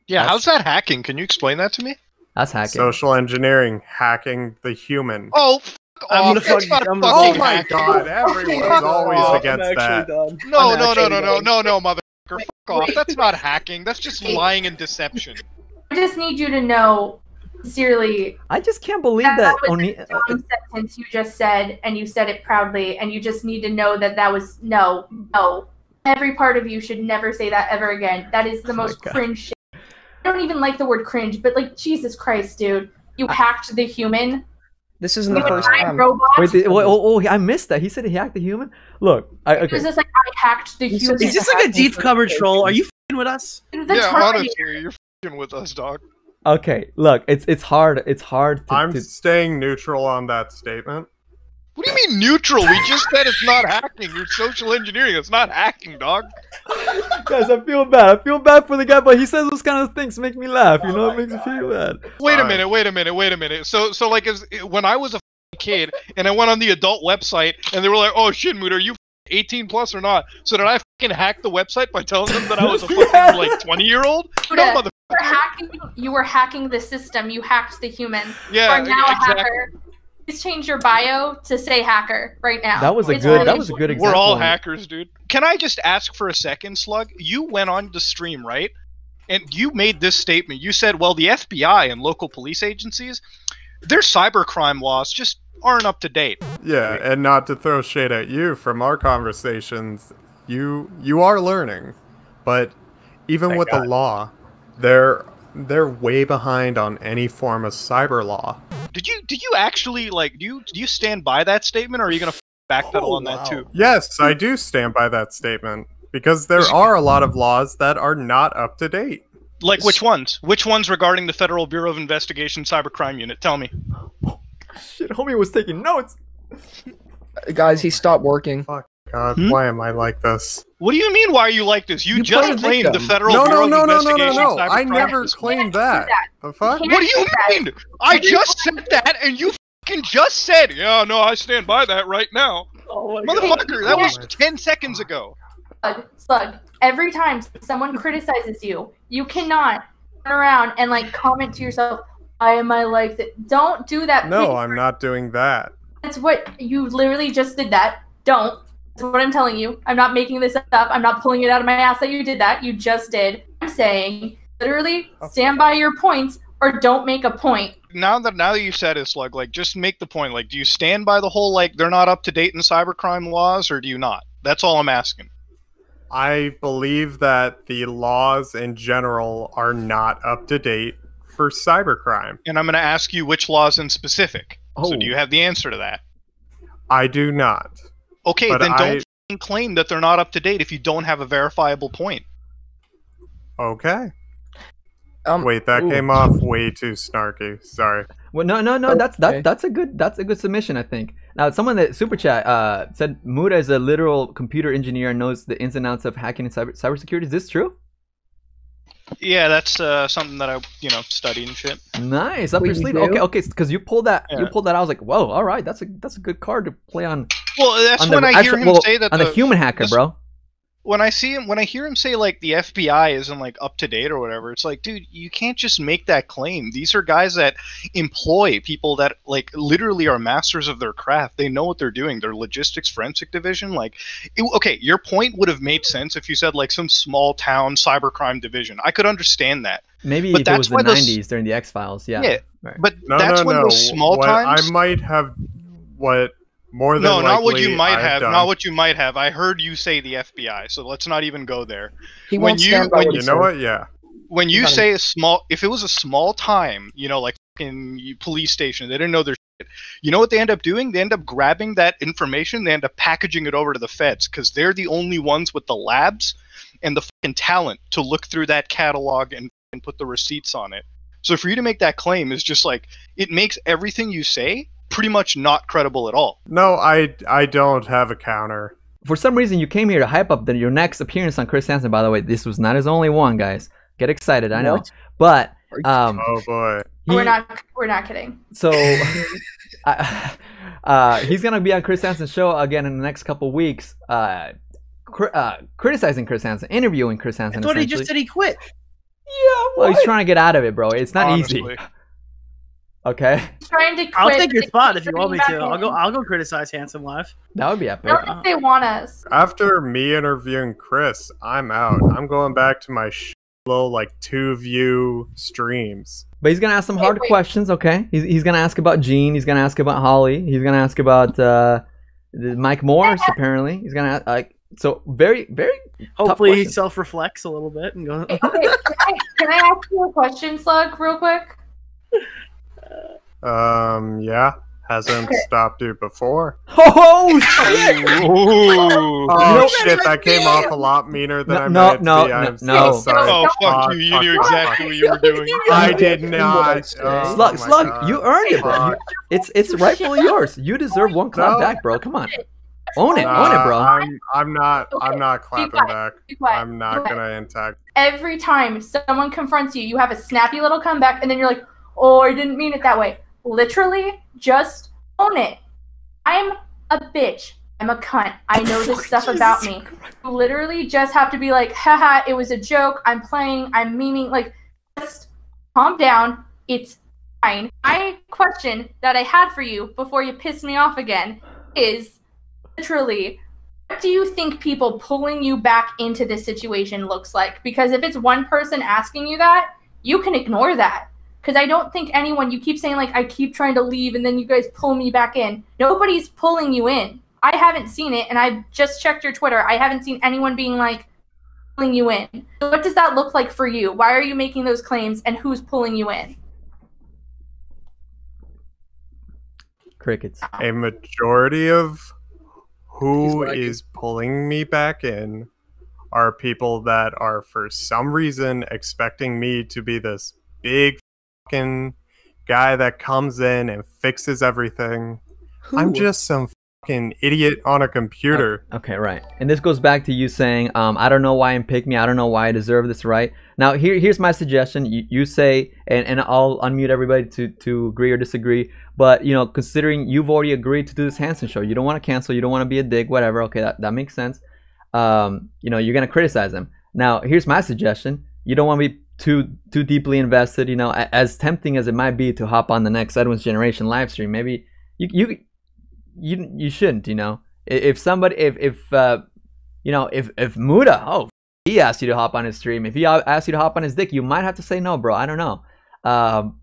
K: Yeah, how's that hacking? Can you explain that to me?
A: That's hacking.
F: Social engineering, hacking the human.
K: Oh.
L: Oh
F: my god! Everyone's always against that.
K: No, motherfucker. Fuck off. That's not hacking. That's just lying and deception.
G: I just need you to know Sincerely,
A: I just can't believe
G: that was a dumb sentence you just said, and you said it proudly, and you just need to know that that was no. Every part of you should never say that ever again. That is the most cringe shit. I don't even like the word cringe, but like, Jesus Christ, dude. You hacked the human.
N: This isn't the first time.
A: Wait, I missed that. He said he hacked the human? Look,
G: It was just like, I hacked the human.
L: Is this like a deep cover troll? Are you f***ing with us?
K: Yeah, honestly, you're f***ing with us, dog.
A: Okay, look, it's hard. It's hard.
F: I'm staying neutral on that statement.
K: What do you mean neutral? We just said it's not hacking. You're social engineering. It's not hacking, dog.
A: Guys, I feel bad. I feel bad for the guy, but he says those kind of things make me laugh. You know, it makes me feel bad.
K: Wait a minute. So like, when I was a kid and I went on the adult website and they were like, "Oh shit, Muta, are you 18 plus or not?" So did I fucking hack the website by telling them that I was a fucking like 20-year-old? No,
G: You were hacking the system. You hacked the human.
K: Yeah,
G: you are now
K: exactly.
G: a hacker. Please change your bio to say hacker right now.
A: That was a good example.
K: We're all hackers, dude. Can I just ask for a second, Slug? You went on the stream, right? And you made this statement. You said, well, the FBI and local police agencies, their cybercrime laws just aren't up to date.
F: Yeah, and not to throw shade at you from our conversations, you are learning. But even with the law, they're way behind on any form of cyber law.
K: Did you actually, like, do you stand by that statement, or are you gonna backpedal on that too?
F: Yes, I do stand by that statement, because there are a lot of laws that are not up to date.
K: Like which ones? Which ones regarding the Federal Bureau of Investigation Cybercrime Unit? Tell me.
A: Shit, homie was taking notes.
N: Guys, he stopped working.
F: Fuck God, why am I like this?
K: What do you mean? Why are you like this? You just claimed the Federal Bureau of Investigation Cybercrime.
F: I never claimed that. The fuck?
K: What do you mean? I just said that, and you fucking just said, "Yeah, no, I stand by that right now." Oh my Motherfucker, that was 10 seconds ago.
G: Slug, every time someone criticizes you, you cannot turn around and like comment to yourself, "Why am I like that?" Don't do that.
F: No,
G: please.
F: I'm not doing that.
G: That's what you literally just did. That don't. That's what I'm telling you. I'm not making this up. I'm not pulling it out of my ass that you did that. You just did. I'm saying literally stand by your points or don't make a point.
K: Now that you said it, Slug, like, just make the point. Like, do you stand by the whole, like, they're not up to date in cybercrime laws, or do you not? That's all I'm asking.
F: I believe that the laws in general are not up to date for cybercrime.
K: And I'm going to ask you which laws in specific. So do you have the answer to that?
F: I do not.
K: Okay, then don't claim that they're not up to date if you don't have a verifiable point.
F: Okay. Wait, that came off way too snarky. Sorry.
A: Well, no. That's a good submission, I think. Now, someone that super chat said Muta is a literal computer engineer and knows the ins and outs of hacking and cybersecurity. Is this true?
K: Yeah, that's something that I studied and shit.
A: Nice, up your sleeve. Okay, because you pulled that. Yeah. You pulled that. I was like, whoa, all right, that's a good card to play on.
K: Well, that's when I hear him say that
A: on the human hacker, bro.
K: When I hear him say like the FBI isn't like up to date or whatever, it's like, dude, you can't just make that claim. These are guys that employ people that like literally are masters of their craft. They know what they're doing. Their logistics forensic division, like, okay, your point would have made sense if you said like some small town cybercrime division. I could understand that.
A: Maybe but if it was the 90s during the X-Files, yeah.
K: Yeah,
A: right.
K: But that's when those small times.
F: I might have more than
K: not what you might have. Not what you might have. I heard you say the FBI, so let's not even go there.
N: He won't stand by
F: you know what? Yeah.
K: When you say if it was a small time, like in police station, they didn't know their shit. You know what they end up doing? They end up grabbing that information. They end up packaging it over to the feds because they're the only ones with the labs and the fucking talent to look through that catalog and put the receipts on it. So for you to make that claim is just like, it makes everything you say pretty much not credible at all.
F: No, I don't have a counter.
A: For some reason, you came here to hype up your next appearance on Chris Hansen. By the way, this was not his only one, guys. Get excited, I know. But
F: oh boy,
G: we're not kidding.
A: So he's gonna be on Chris Hansen's show again in the next couple weeks, criticizing Chris Hansen, interviewing Chris Hansen.
L: I thought he just said he quit.
A: Yeah, well, he's trying to get out of it, bro. It's not easy. Okay.
G: Trying to quit.
L: I'll take your spot if you want me to. I'll go criticize Hansen live.
A: That would be epic.
G: I don't think they want us.
F: After me interviewing Chris, I'm out. I'm going back to my low like 2-view streams.
A: But he's gonna ask some hard questions, okay? He's gonna ask about Gene. He's gonna ask about Holly. He's gonna ask about Mike Morris. Apparently, he's gonna so very
L: Hopefully he self-reflects a little bit and goes.
G: Okay, can I ask you a question, Slug, real quick?
F: Yeah. Hasn't stopped you before.
A: Oh shit!
F: Oh shit! That came off a lot meaner than I meant it to be. I'm so sorry.
K: Oh fuck you! You knew exactly what you were doing.
F: I did not.
A: Slug, you earned it, bro. It's rightfully yours. You deserve one clap back, bro. Come on, own it, bro.
F: I'm not clapping back. I'm not gonna interact.
G: Every time someone confronts you, you have a snappy little comeback, and then you're like, "Oh, I didn't mean it that way." Literally, just own it. I'm a bitch. I'm a cunt. I know this stuff about me. You literally just have to be like, haha, it was a joke. I'm playing. I'm memeing. Like, just calm down. It's fine. My question that I had for you before you pissed me off again is literally, what do you think people pulling you back into this situation looks like? Because if it's one person asking you that, you can ignore that. Because I don't think anyone, you keep saying, like, I keep trying to leave and then you guys pull me back in. Nobody's pulling you in. I haven't seen it, and I just checked your Twitter. I haven't seen anyone being, like, pulling you in. So what does that look like for you? Why are you making those claims, and who's pulling you in?
A: Crickets.
F: A majority of who is pulling me back in are people that are, for some reason, expecting me to be this big guy that comes in and fixes everything. I'm just some fucking idiot on a computer.
A: Okay, right. And this goes back to you saying, I don't know why I'm pick me. I don't know why I deserve this, right? Now, here's my suggestion. You say, and I'll unmute everybody to agree or disagree. But, you know, considering you've already agreed to do this Hansen show, you don't want to cancel. You don't want to be a dick, whatever. Okay, that makes sense. You know, you're going to criticize him. Now, here's my suggestion. You don't want to be too deeply invested, you know, as tempting as it might be to hop on the next Edwin's Generation live stream. Maybe you shouldn't, you know. If somebody, if you know, if Muta, he asked you to hop on his stream, if he asked you to hop on his dick, you might have to say no, bro. I don't know,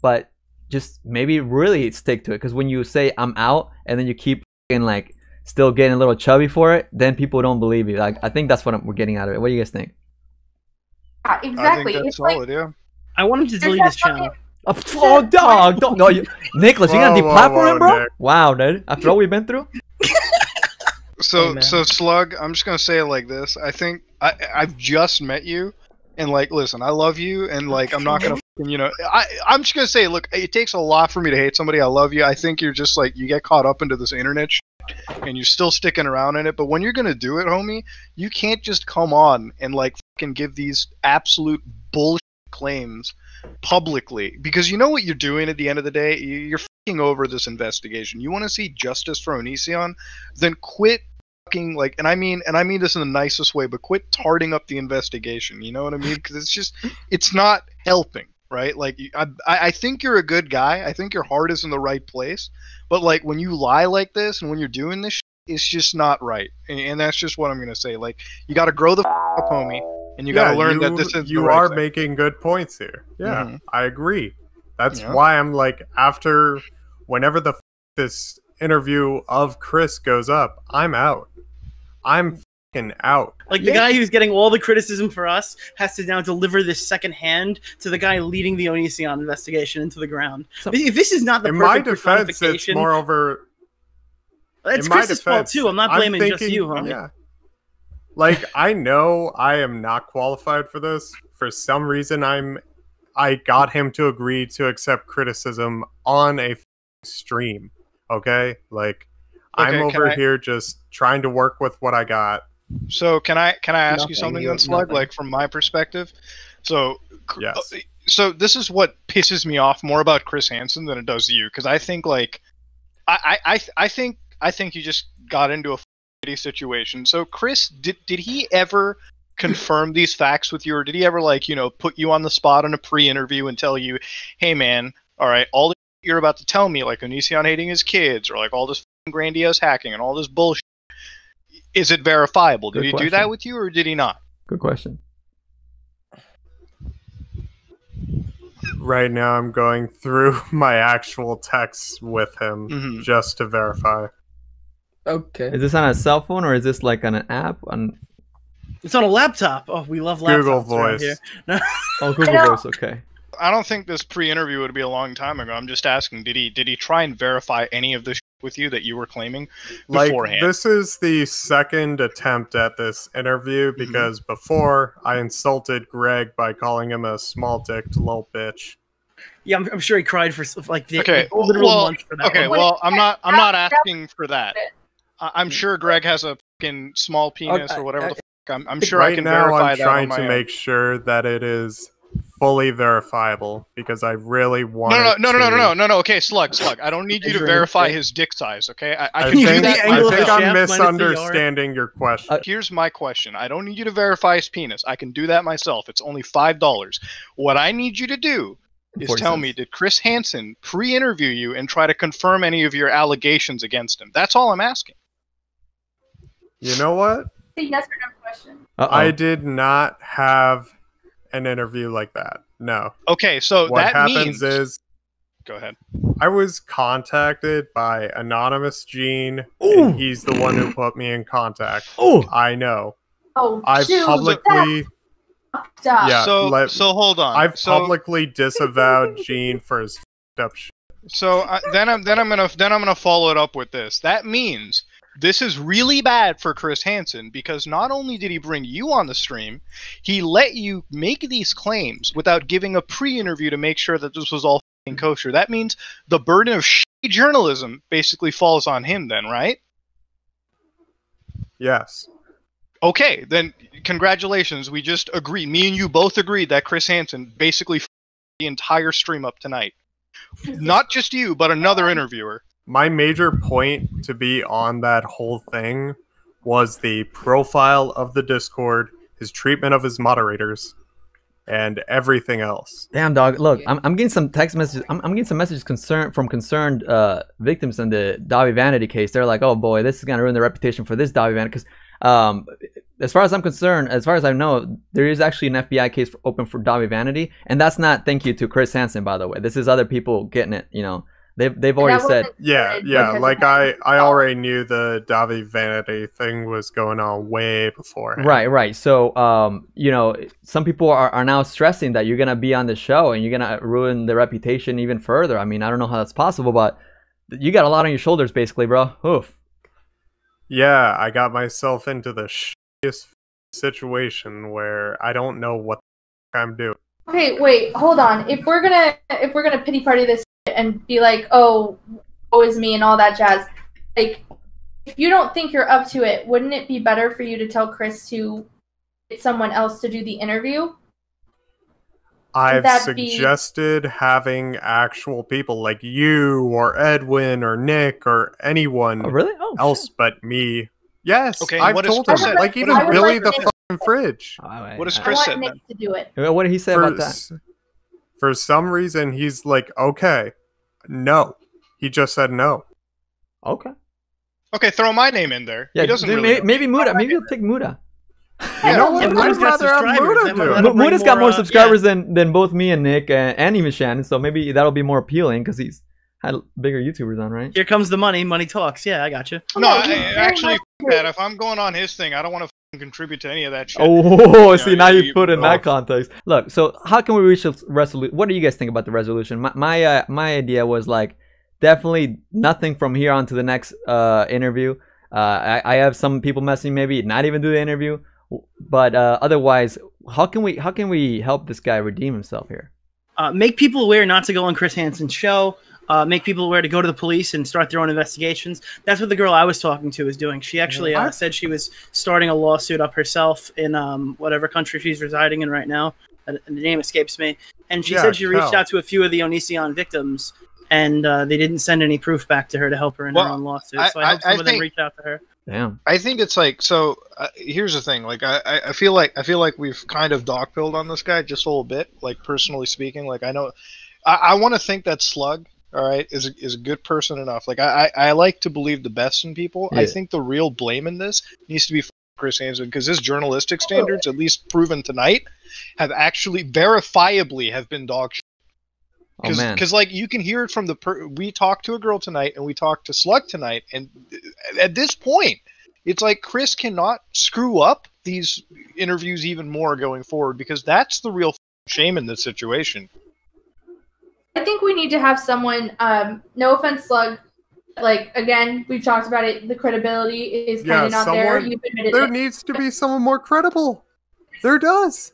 A: but just maybe really stick to it, because when you say I'm out and then you keep like still getting a little chubby for it, then people don't believe you. Like, I think that's what we're getting out of it. What do you guys think?
G: Exactly.
K: I think that's
G: it's
K: solid,
G: like,
K: yeah.
L: I want him to delete his channel.
A: Oh, dog! Don't no, Nicholas, you're gonna deplatform him, bro? Nick. Wow, dude. After all we've been through.
K: So Slug, I'm just gonna say it like this. I think I've just met you, and like, listen, I love you, and like, I'm not gonna, you know, I'm just gonna say, look, it takes a lot for me to hate somebody. I love you. I think you're just like, you get caught up into this internet shit, and you're still sticking around in it. But when you're gonna do it, homie, you can't just come on and like fucking give these absolute bullshit claims publicly, because you know what you're doing at the end of the day. You're fucking over this investigation. You want to see justice for Onision, then quit fucking like, and I mean this in the nicest way, but quit tarding up the investigation. You know what I mean? Because it's not helping, right? Like, I think you're a good guy. I think your heart is in the right place, but like, when you lie like this and when you're doing this shit, it's just not right. And that's just what I'm gonna say. Like, you got to grow the up, homie. And you gotta learn that this is
F: you are making good points here. Yeah, I agree. That's why I'm like, after whenever this interview of Chris goes up, I'm out. I'm fucking out.
L: Like, the guy who's getting all the criticism for us has to now deliver this second hand to the guy leading the Onision investigation into the ground. If this is not the perfect personification,
F: it's moreover.
L: It's Chris's fault too. I'm not blaming just you, homie.
F: Yeah. Like, I know I am not qualified for this. For some reason, I got him to agree to accept criticism on a stream. Okay? Like, I'm over here just trying to work with what I got.
K: So can I ask you something then, Slug? Like, from my perspective? So, yes. So this is what pisses me off more about Chris Hansen than it does you, because I think, like, I think you just got into a situation. So Chris, did he ever confirm these facts with you, or did he ever, like, you know, put you on the spot in a pre-interview and tell you, hey man, all right, all the you're about to tell me, like Onision hating his kids, or like all this grandiose hacking and all this bullshit, is it verifiable? Did he do that with you, or did he not?
A: Good question.
F: Right now, I'm going through my actual texts with him just to verify.
N: Okay.
A: Is this on a cell phone or is this like on an app?
L: It's on a laptop. Oh, we love laptops.
F: Google Voice.
L: Here.
A: Oh, Google Voice. Okay.
K: I don't think this pre-interview would be a long time ago. I'm just asking, did he try and verify any of this with you that you were claiming beforehand?
F: Like, this is the second attempt at this interview because before I insulted Greg by calling him a small-dicked little bitch.
L: Yeah, I'm sure he cried for like the
K: literal
L: month for that.
K: Okay,
L: one.
K: well, I'm not asking for that. I'm sure Greg has a fucking small penis or whatever the fuck. I'm sure I can verify that on my own.
F: I'm trying to make sure that it is fully verifiable because I really want.
K: No. Okay, Slug. I don't need you to verify his dick size. Okay, I can do that.
F: I think I'm misunderstanding your question.
K: Here's my question. I don't need you to verify his penis. I can do that myself. It's only $5. What I need you to do is tell me, did Chris Hansen pre-interview you and try to confirm any of your allegations against him? That's all I'm asking.
F: You know what?
G: It's a yes or no question.
F: I did not have an interview like that. No.
K: Okay, so
F: what
K: that
F: happens
K: means...
F: is...
K: Go ahead.
F: I was contacted by Anonymous Gene, and he's the one who put me in contact.
A: Oh,
F: I know.
G: Oh,
F: I've publicly...
K: Yeah, so hold on.
F: I've publicly disavowed Gene for his f***ed up shit.
K: So then I'm gonna follow it up with this. That means this is really bad for Chris Hansen because not only did he bring you on the stream, he let you make these claims without giving a pre-interview to make sure that this was all f***ing kosher. That means the burden of shitty journalism basically falls on him then, right?
F: Yes.
K: Okay, then congratulations. We just agreed. Me and you both agreed that Chris Hansen basically f***ed the entire stream up tonight. Not just you, but another interviewer.
F: My major point to be on that whole thing was the profile of the Discord, his treatment of his moderators, and everything else.
A: Damn, dog. Look, I'm getting some text messages. I'm getting some messages from concerned victims in the Dahvie Vanity case. They're like, oh boy, this is gonna ruin the reputation for this Dahvie Vanity. Because as far as I'm concerned, as far as I know, there is actually an FBI case open for Dahvie Vanity, and that's not thank you to Chris Hansen, by the way. This is other people getting it. You know, they've already said.
F: Yeah. Like I already knew the Dahvie Vanity thing was going on way before.
A: Right. So you know, some people are now stressing that you're gonna be on the show and you're gonna ruin the reputation even further. I mean, I don't know how that's possible, but you got a lot on your shoulders, basically, bro. Oof.
F: Yeah, I got myself into the shittiest situation where I don't know what the I'm doing.
G: Okay, wait, hold on. If we're gonna pity party this and be like, oh, woe is me and all that jazz, like, if you don't think you're up to it, wouldn't it be better for you to tell Chris to get someone else to do the interview?
F: I've suggested having actual people like you or Edwin or Nick or anyone else but me. Yes,
K: okay,
F: I've told him. Like even Billy the fucking fridge.
K: What does Chris say then?
G: To do it.
A: What did he say about that?
F: For some reason, he's like, okay, no. He just said no.
A: Okay.
K: Okay, throw my name in there.
A: Yeah,
K: he doesn't
A: maybe Muta. Maybe he'll take Muta.
F: You know what? I'd rather have Muta do it.
A: Muta's got more subscribers than both me and Nick and even Shannon, so maybe that'll be more appealing because he's had bigger YouTubers on, right?
L: Here comes the money. Money talks. Yeah, I got you.
K: No, actually, that if I'm going on his thing, I don't want to contribute to any of that shit.
A: Oh, see, now you put it in that context. Look, so how can we reach a resolution? What do you guys think about the resolution? My idea was like definitely nothing from here on to the next interview. I have some people messaging maybe not even do the interview. But otherwise, how can we help this guy redeem himself here?
L: Make people aware not to go on Chris Hansen's show. Make people aware to go to the police and start their own investigations. That's what the girl I was talking to is doing. She actually said she was starting a lawsuit up herself in whatever country she's residing in right now. The name escapes me. And she said she reached out to a few of the Onision victims, and they didn't send any proof back to her to help her in her own lawsuit. So I hope some of them reached out to her.
A: Damn.
K: I think it's like so. Here's the thing. Like I feel like we've kind of dog-pilled on this guy just a little bit. Like personally speaking, like I know, I want to think that Slug, all right, is a good person enough. Like I like to believe the best in people. Yeah. I think the real blame in this needs to be Chris Hansen because his journalistic standards, at least proven tonight, have actually verifiably have been dog shit. Because like you can hear it from we talked to a girl tonight and we talked to Slug tonight, and at this point, it's like Chris cannot screw up these interviews even more going forward, because that's the real shame in this situation.
G: I think we need to have someone. No offense, Slug. Like again, we've talked about it. The credibility is kind of not there. You've admitted
F: there
G: it.
F: needs to be someone more credible. There does.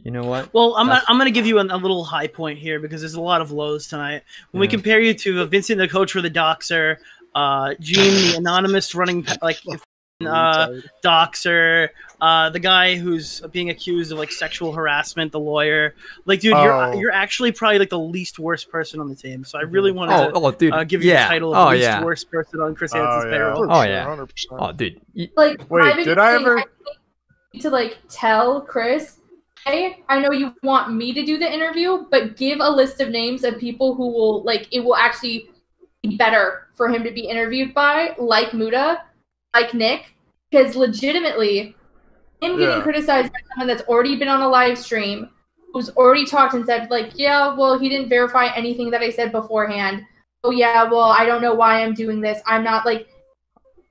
A: You know what?
L: Well, I'm gonna give you a little high point here, because there's a lot of lows tonight. When we compare you to Vincent, the coach for the Doxer, Gene, the anonymous running Doxer, the guy who's being accused of like sexual harassment, the lawyer. Like, dude, you're actually probably like the least worst person on the team. So I really wanted to give you the title of the least worst person on Chris Hansen's payroll.
A: Oh yeah.
K: 100%.
A: Oh dude.
G: Like,
F: wait, did I ever
G: to like tell Chris, hey, I know you want me to do the interview, but give a list of names of people who will like it will actually be better for him to be interviewed by, like Muta, like Nick, because legitimately, him getting criticized by someone that's already been on a live stream, who's already talked and said like, yeah, well, he didn't verify anything that I said beforehand. Oh yeah, well, I don't know why I'm doing this. I'm not like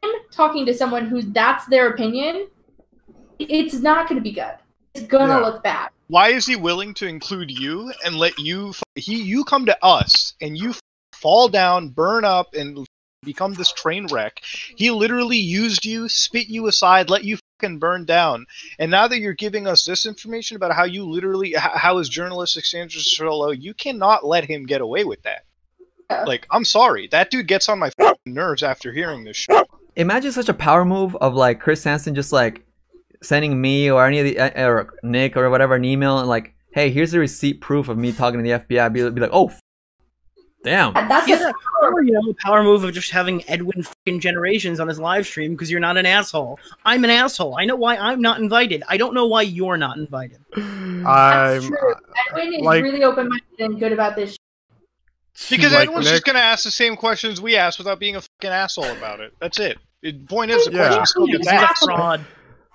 G: him talking to someone who's that's their opinion. It's not going to be good. It's gonna look bad.
K: Why is he willing to include you and let you? You come to us and you fall down, burn up, and become this train wreck. He literally used you, spit you aside, let you fucking burn down. And now that you're giving us this information about how you literally, how his journalistic standards are so low, you cannot let him get away with that. Like, I'm sorry, that dude gets on my fucking nerves after hearing this shit.
A: Imagine such a power move of like Chris Hansen just like sending me or any of the or Nick or whatever an email and like, hey, here's the receipt proof of me talking to the FBI. Be like, oh, damn.
L: That's a power move of just having Edwin fucking generations on his live stream because you're not an asshole. I'm an asshole. I know why I'm not invited. I don't know why you're not invited.
G: That's true. Edwin is really open-minded and good about this.
K: Because Edwin's just gonna ask the same questions we asked without being a fucking asshole about it. That's it. The point is, the question still gets asked.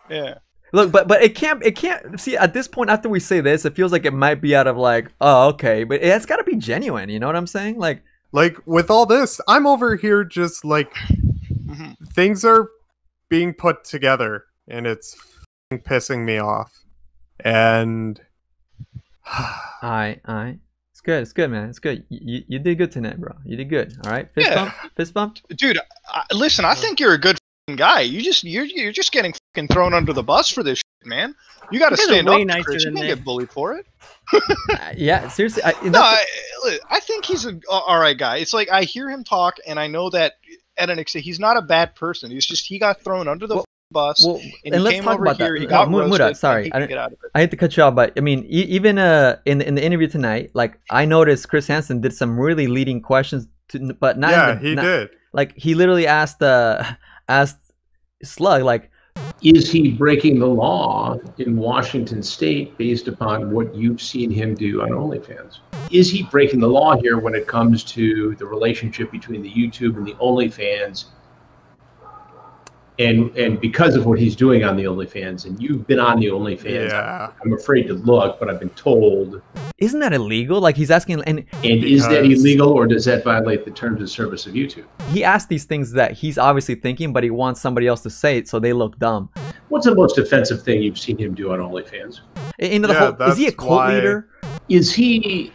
K: Yeah.
A: Look, but it can't see at this point after we say this, it feels like it might be out of like, oh, okay, but it's got to be genuine, you know what I'm saying? Like
F: with all this, I'm over here just like things are being put together and it's pissing me off. And
A: alright. It's good, man. It's good. You did good tonight, bro. You did good. All right. Fist bump.
K: Dude, listen, I think you're a good guy. You're just getting fucking thrown under the bus for this shit, man. You got to stand up to Chris. You can't get bullied for it.
A: Yeah, seriously.
K: I think he's an alright guy. It's like I hear him talk, and I know that at an extent he's not a bad person. He's just he got thrown under the bus, and he
A: let's
K: came
A: talk
K: over
A: about
K: here.
A: that.
K: He got roasted.
A: Muta, sorry, I hate to cut you off, but I mean, even in the interview tonight, like I noticed Chris Hansen did some really leading questions, but not.
F: Yeah, he did.
A: Like he literally asked Slug, like,
C: is he breaking the law in Washington State based upon what you've seen him do on OnlyFans? Is he breaking the law here when it comes to the relationship between the YouTube and the OnlyFans? And because of what he's doing on the OnlyFans, and you've been on the OnlyFans, I'm afraid to look, but I've been told.
A: Isn't that illegal? Like he's asking, and
C: is that illegal, or does that violate the terms of service of YouTube?
A: He asked these things that he's obviously thinking, but he wants somebody else to say it, so they look dumb.
C: What's the most offensive thing you've seen him do on OnlyFans?
A: Is he a cult leader?
C: Is he,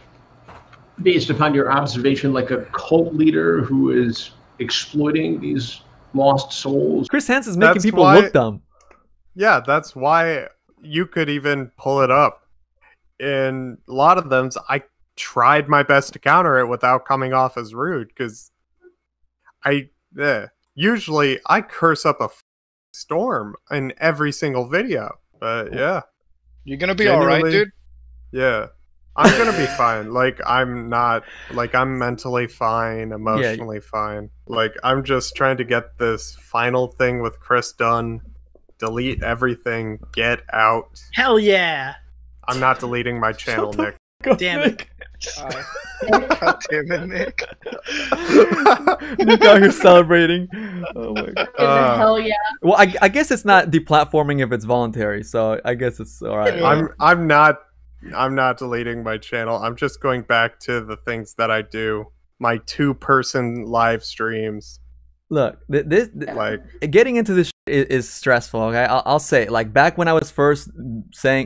C: based upon your observation, like a cult leader who is exploiting these lost souls?
A: Chris Hansen's making people look dumb.
F: Yeah, that's why you could even pull it up. In a lot of them, I tried my best to counter it without coming off as rude, because usually I curse up a storm in every single video. But yeah.
K: You're gonna be alright, dude?
F: Yeah. I'm gonna be fine. Like, I'm not, like, I'm mentally fine, emotionally fine. Like, I'm just trying to get this final thing with Chris done, delete everything, get out.
L: Hell yeah!
F: I'm not deleting my channel, Nick.
L: Damn it.
K: God damn it, Nick.
A: Nick out here celebrating. Oh my god.
G: Hell yeah.
A: Well, I guess it's not deplatforming if it's voluntary, so I guess it's alright.
F: I'm not I'm not deleting my channel. I'm just going back to the things that I do. My 2-person live streams.
A: Look, this like getting into this is stressful. Okay, I'll say, like, back when I was first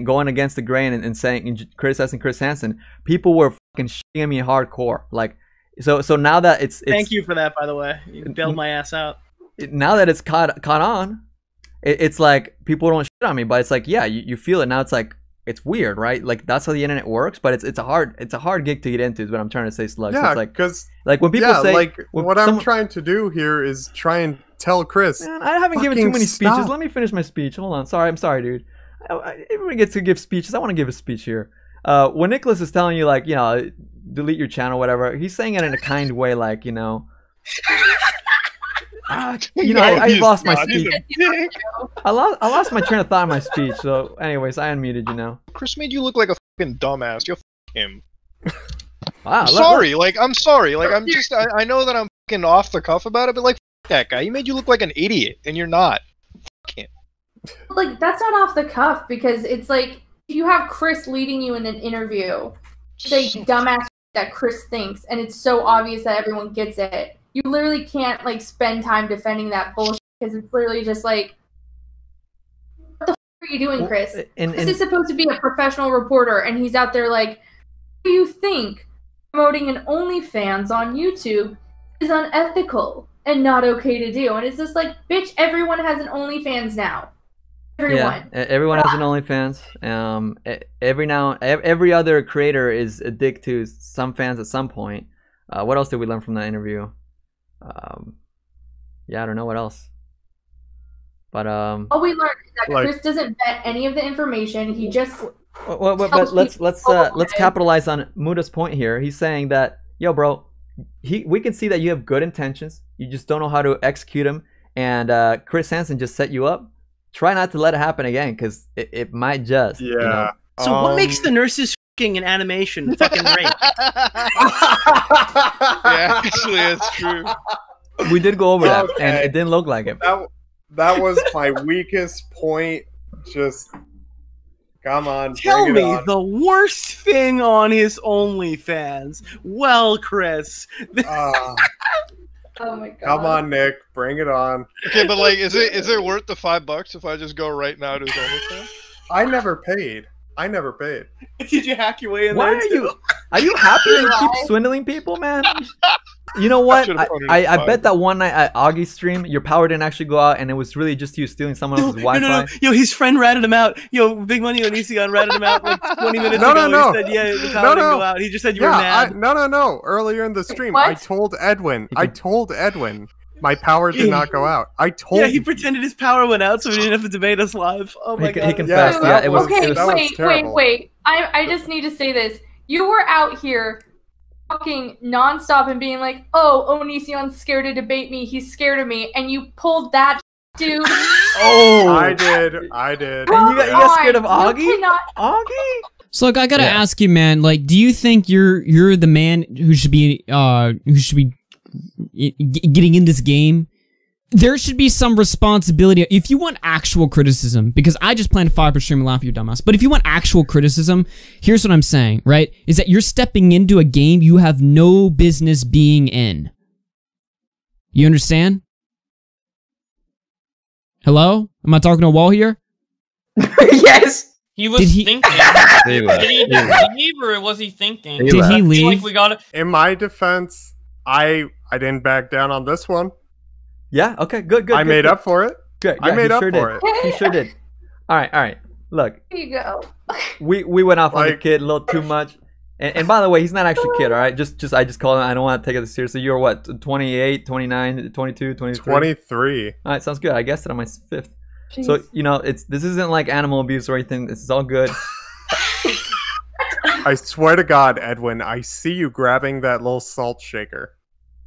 A: going against the grain and saying and criticizing Chris Hansen, people were fucking shitting me hardcore. Like, so now that it's
L: thank you for that, by the way. You bailed my ass out.
A: Now that it's caught on, it's like people don't shit on me, but it's like, yeah, you feel it now. It's like, it's weird, right? Like, that's how the internet works, but it's a hard gig to get into is what I'm trying to say, Slug.
F: Yeah,
A: so it's like,
F: because
A: like when people say,
F: like what I'm trying to do here is try and tell Chris.
A: Man, I haven't given too many speeches. Let me finish my speech. Hold on. I'm sorry, dude. Everyone gets to give speeches. I want to give a speech here. When Nicholas is telling you, like, you know, delete your channel, whatever, he's saying it in a kind way, like, you know. You know, I lost my speech. I lost my train of thought in my speech. So, anyways, I unmuted you now.
K: Chris made you look like a fucking dumbass. You're him.
A: Wow.
K: I'm sorry. I'm sorry. Like, I'm just. I know that I'm fucking off the cuff about it, but like, that guy, he made you look like an idiot, and you're not. Fuck him.
G: Like, that's not off the cuff, because it's like, if you have Chris leading you in an interview, say dumbass that Chris thinks, and it's so obvious that everyone gets it. You literally can't, like, spend time defending that bullshit, because it's literally just like, what the f are you doing, Chris? This is supposed to be a professional reporter, and he's out there like, what do you think? Promoting an OnlyFans on YouTube is unethical and not okay to do. And it's just like, bitch, everyone has an OnlyFans now. Everyone.
A: Yeah, everyone has an OnlyFans. Every other creator is addicted to some fans at some point. What else did we learn from that interview? Yeah, I don't know what else. But
G: all we learned is that, like, Chris doesn't vet any of the information. He just
A: but let's capitalize on Muta's point here. He's saying that, yo, bro, we can see that you have good intentions. You just don't know how to execute them. And Chris Hansen just set you up. Try not to let it happen again, because it might just.
F: Yeah.
A: You know.
L: So what makes the nurses fucking in animation fucking rape?
K: Yeah, actually, that's true.
A: We did go over that, and it didn't look like it.
F: That was my weakest point. Just come on.
L: Tell me the worst thing on his OnlyFans. Well, Chris.
G: Oh my god.
F: Come on, Nick, bring it on.
K: Okay, but like, is it worth the $5 if I just go right now to his OnlyFans?
F: I never paid.
L: Did you hack your way in
A: Why
L: there?
A: Are you happy to keep swindling people, man? You know what? I bet that one night at Augie's stream, your power didn't actually go out, and it was really just you stealing someone else's Wi-Fi.
L: No. Yo, his friend ratted him out. Yo, Big Money Onision ratted him out like 20 minutes ago.
F: No.
L: He said, yeah, the power didn't go out. He just said you were mad.
F: No. Earlier in the stream, I told Edwin. My power did not go out. I told.
L: Yeah, he pretended his power went out, so he didn't have to debate us live. Oh my god.
A: He confessed. Yeah, it was.
G: Okay, wait. I just need to say this. You were out here talking nonstop and being like, "Oh, Onision's scared to debate me. He's scared of me," and you pulled that, dude.
F: Oh, I did.
A: And you got scared of Augie? Augie?
B: So, look, I gotta ask you, man. Like, do you think you're the man who should be getting in this game? There should be some responsibility. If you want actual criticism, because I just plan to fire up a stream and laugh at your dumbass, but if you want actual criticism, here's what I'm saying, right? Is that you're stepping into a game you have no business being in. You understand? Hello? Am I talking to a wall here?
N: Yes!
J: He was thinking. Did he leave, or was he thinking?
B: Did he leave?
J: Like we got it.
F: In my defense, I didn't back down on this one.
A: Yeah. Okay. Good.
F: I made up for it.
A: Good. Yeah,
F: I made up for it.
A: He sure did. All right. Look.
G: Here you go.
A: We went off on the kid a little too much. And by the way, he's not actually a kid, all right? I just call him. I don't want to take it seriously. You're what? 28, 29, 22, 23?
F: 23.
A: All right, sounds good. I guessed it on my 5th. Jeez. So, you know, this isn't like animal abuse or anything. This is all good.
F: I swear to God, Edwin, I see you grabbing that little salt shaker.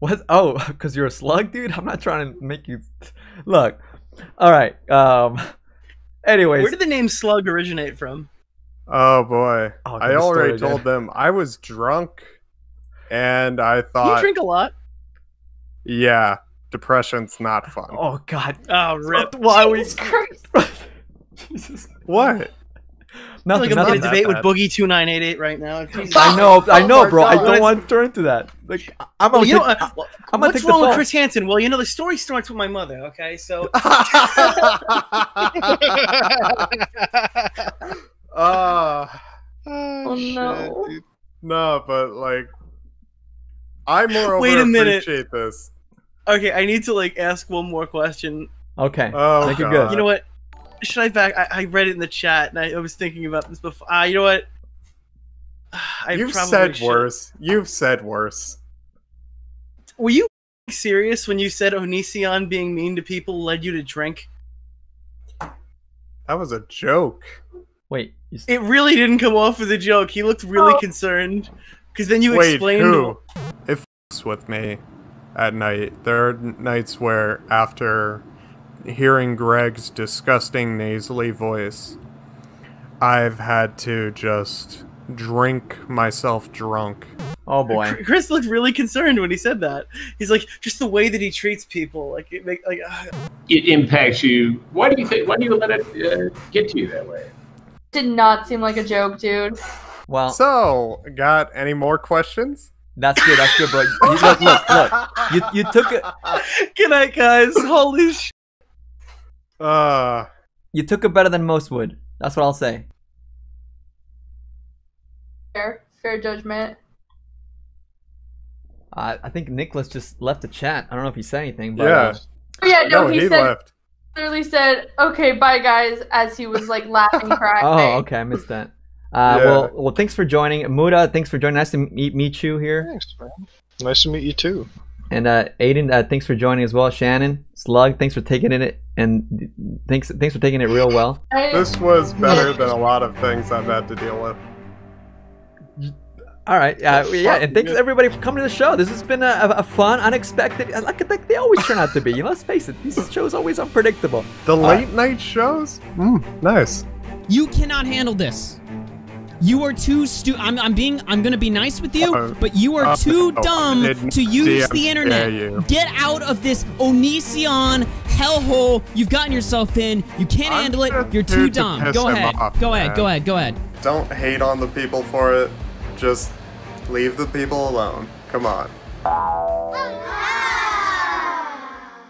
A: What? Oh, because you're a slug, dude? I'm not trying to make you... Look. All right. Anyways.
L: Where did the name Slug originate from?
F: Oh, boy. I already told them. I was drunk, and I thought...
L: You drink a lot?
F: Yeah. Depression's not fun.
A: Oh, God.
L: Oh, rip.
A: Why we...
G: Christ.
A: Jesus.
F: What?
A: Nothing,
L: like I'm in a
A: nothing.
L: debate with Boogie2988 right now. Jesus.
A: I know,
L: Oh,
A: bro. I
L: God.
A: don't want to turn into that. Like, I'm
L: Well,
A: gonna
L: you know,
A: take, I'm gonna
L: what's
A: take the
L: wrong with
A: phone.
L: Chris Hansen? Well, you know, the story starts with my mother, okay? So.
M: Oh no.
F: No, but like, I moreover
L: Wait a minute.
F: appreciate this.
L: Okay, I need to like ask one more question.
A: Okay,
F: Oh,
A: make it
F: God.
A: good.
L: You know what? Should I back? I read it in the chat, and I was thinking about this before. You know what?
F: You've said worse. You've said worse.
L: Were you serious when you said Onision being mean to people led you to drink?
F: That was a joke.
A: Wait,
L: It really didn't come off as a joke. He looked really concerned. Because then you
F: Wait,
L: explained.
F: who? It f***s with me at night. There are nights where, after hearing Greg's disgusting nasally voice, I've had to just drink myself drunk.
A: Oh boy.
L: Chris looked really concerned when he said that. He's like, just the way that he treats people, like it
C: impacts you. Why do you think? Why do you let it get to you that way?
M: Did not seem like a joke, dude.
A: Well,
F: so got any more questions?
A: That's good, bro. Look. You took it.
L: Good night, guys. Holy sh.
A: You took it better than most would. That's what I'll say.
M: Fair judgment.
A: I think Nicholas just left the chat. I don't know if he said anything, but
F: Yeah.
M: Yeah, no, he said,
F: left.
M: literally said, "Okay, bye, guys," as he was like laughing, crying.
A: Oh, okay, I missed that. Well, thanks for joining, Muta. Thanks for joining. Nice to meet you here.
K: Thanks, man. Nice to meet you too.
A: And Aiden, thanks for joining as well. Shannon, Slug, thanks for taking it, and thanks for taking it real well.
F: This was better than a lot of things I've had to deal with.
A: All right, yeah, and thanks everybody for coming to the show. This has been a fun, unexpected, like they always turn out to be. You know, let's face it, these shows always unpredictable.
F: The late night shows, nice.
B: You cannot handle this. You are too I'm gonna be nice with you, but you are too dumb to use the internet. Get out of this Onision hellhole you've gotten yourself in. You can't handle it. You're too dumb. Go ahead. Go ahead.
F: Don't hate on the people for it. Just leave the people alone. Come on.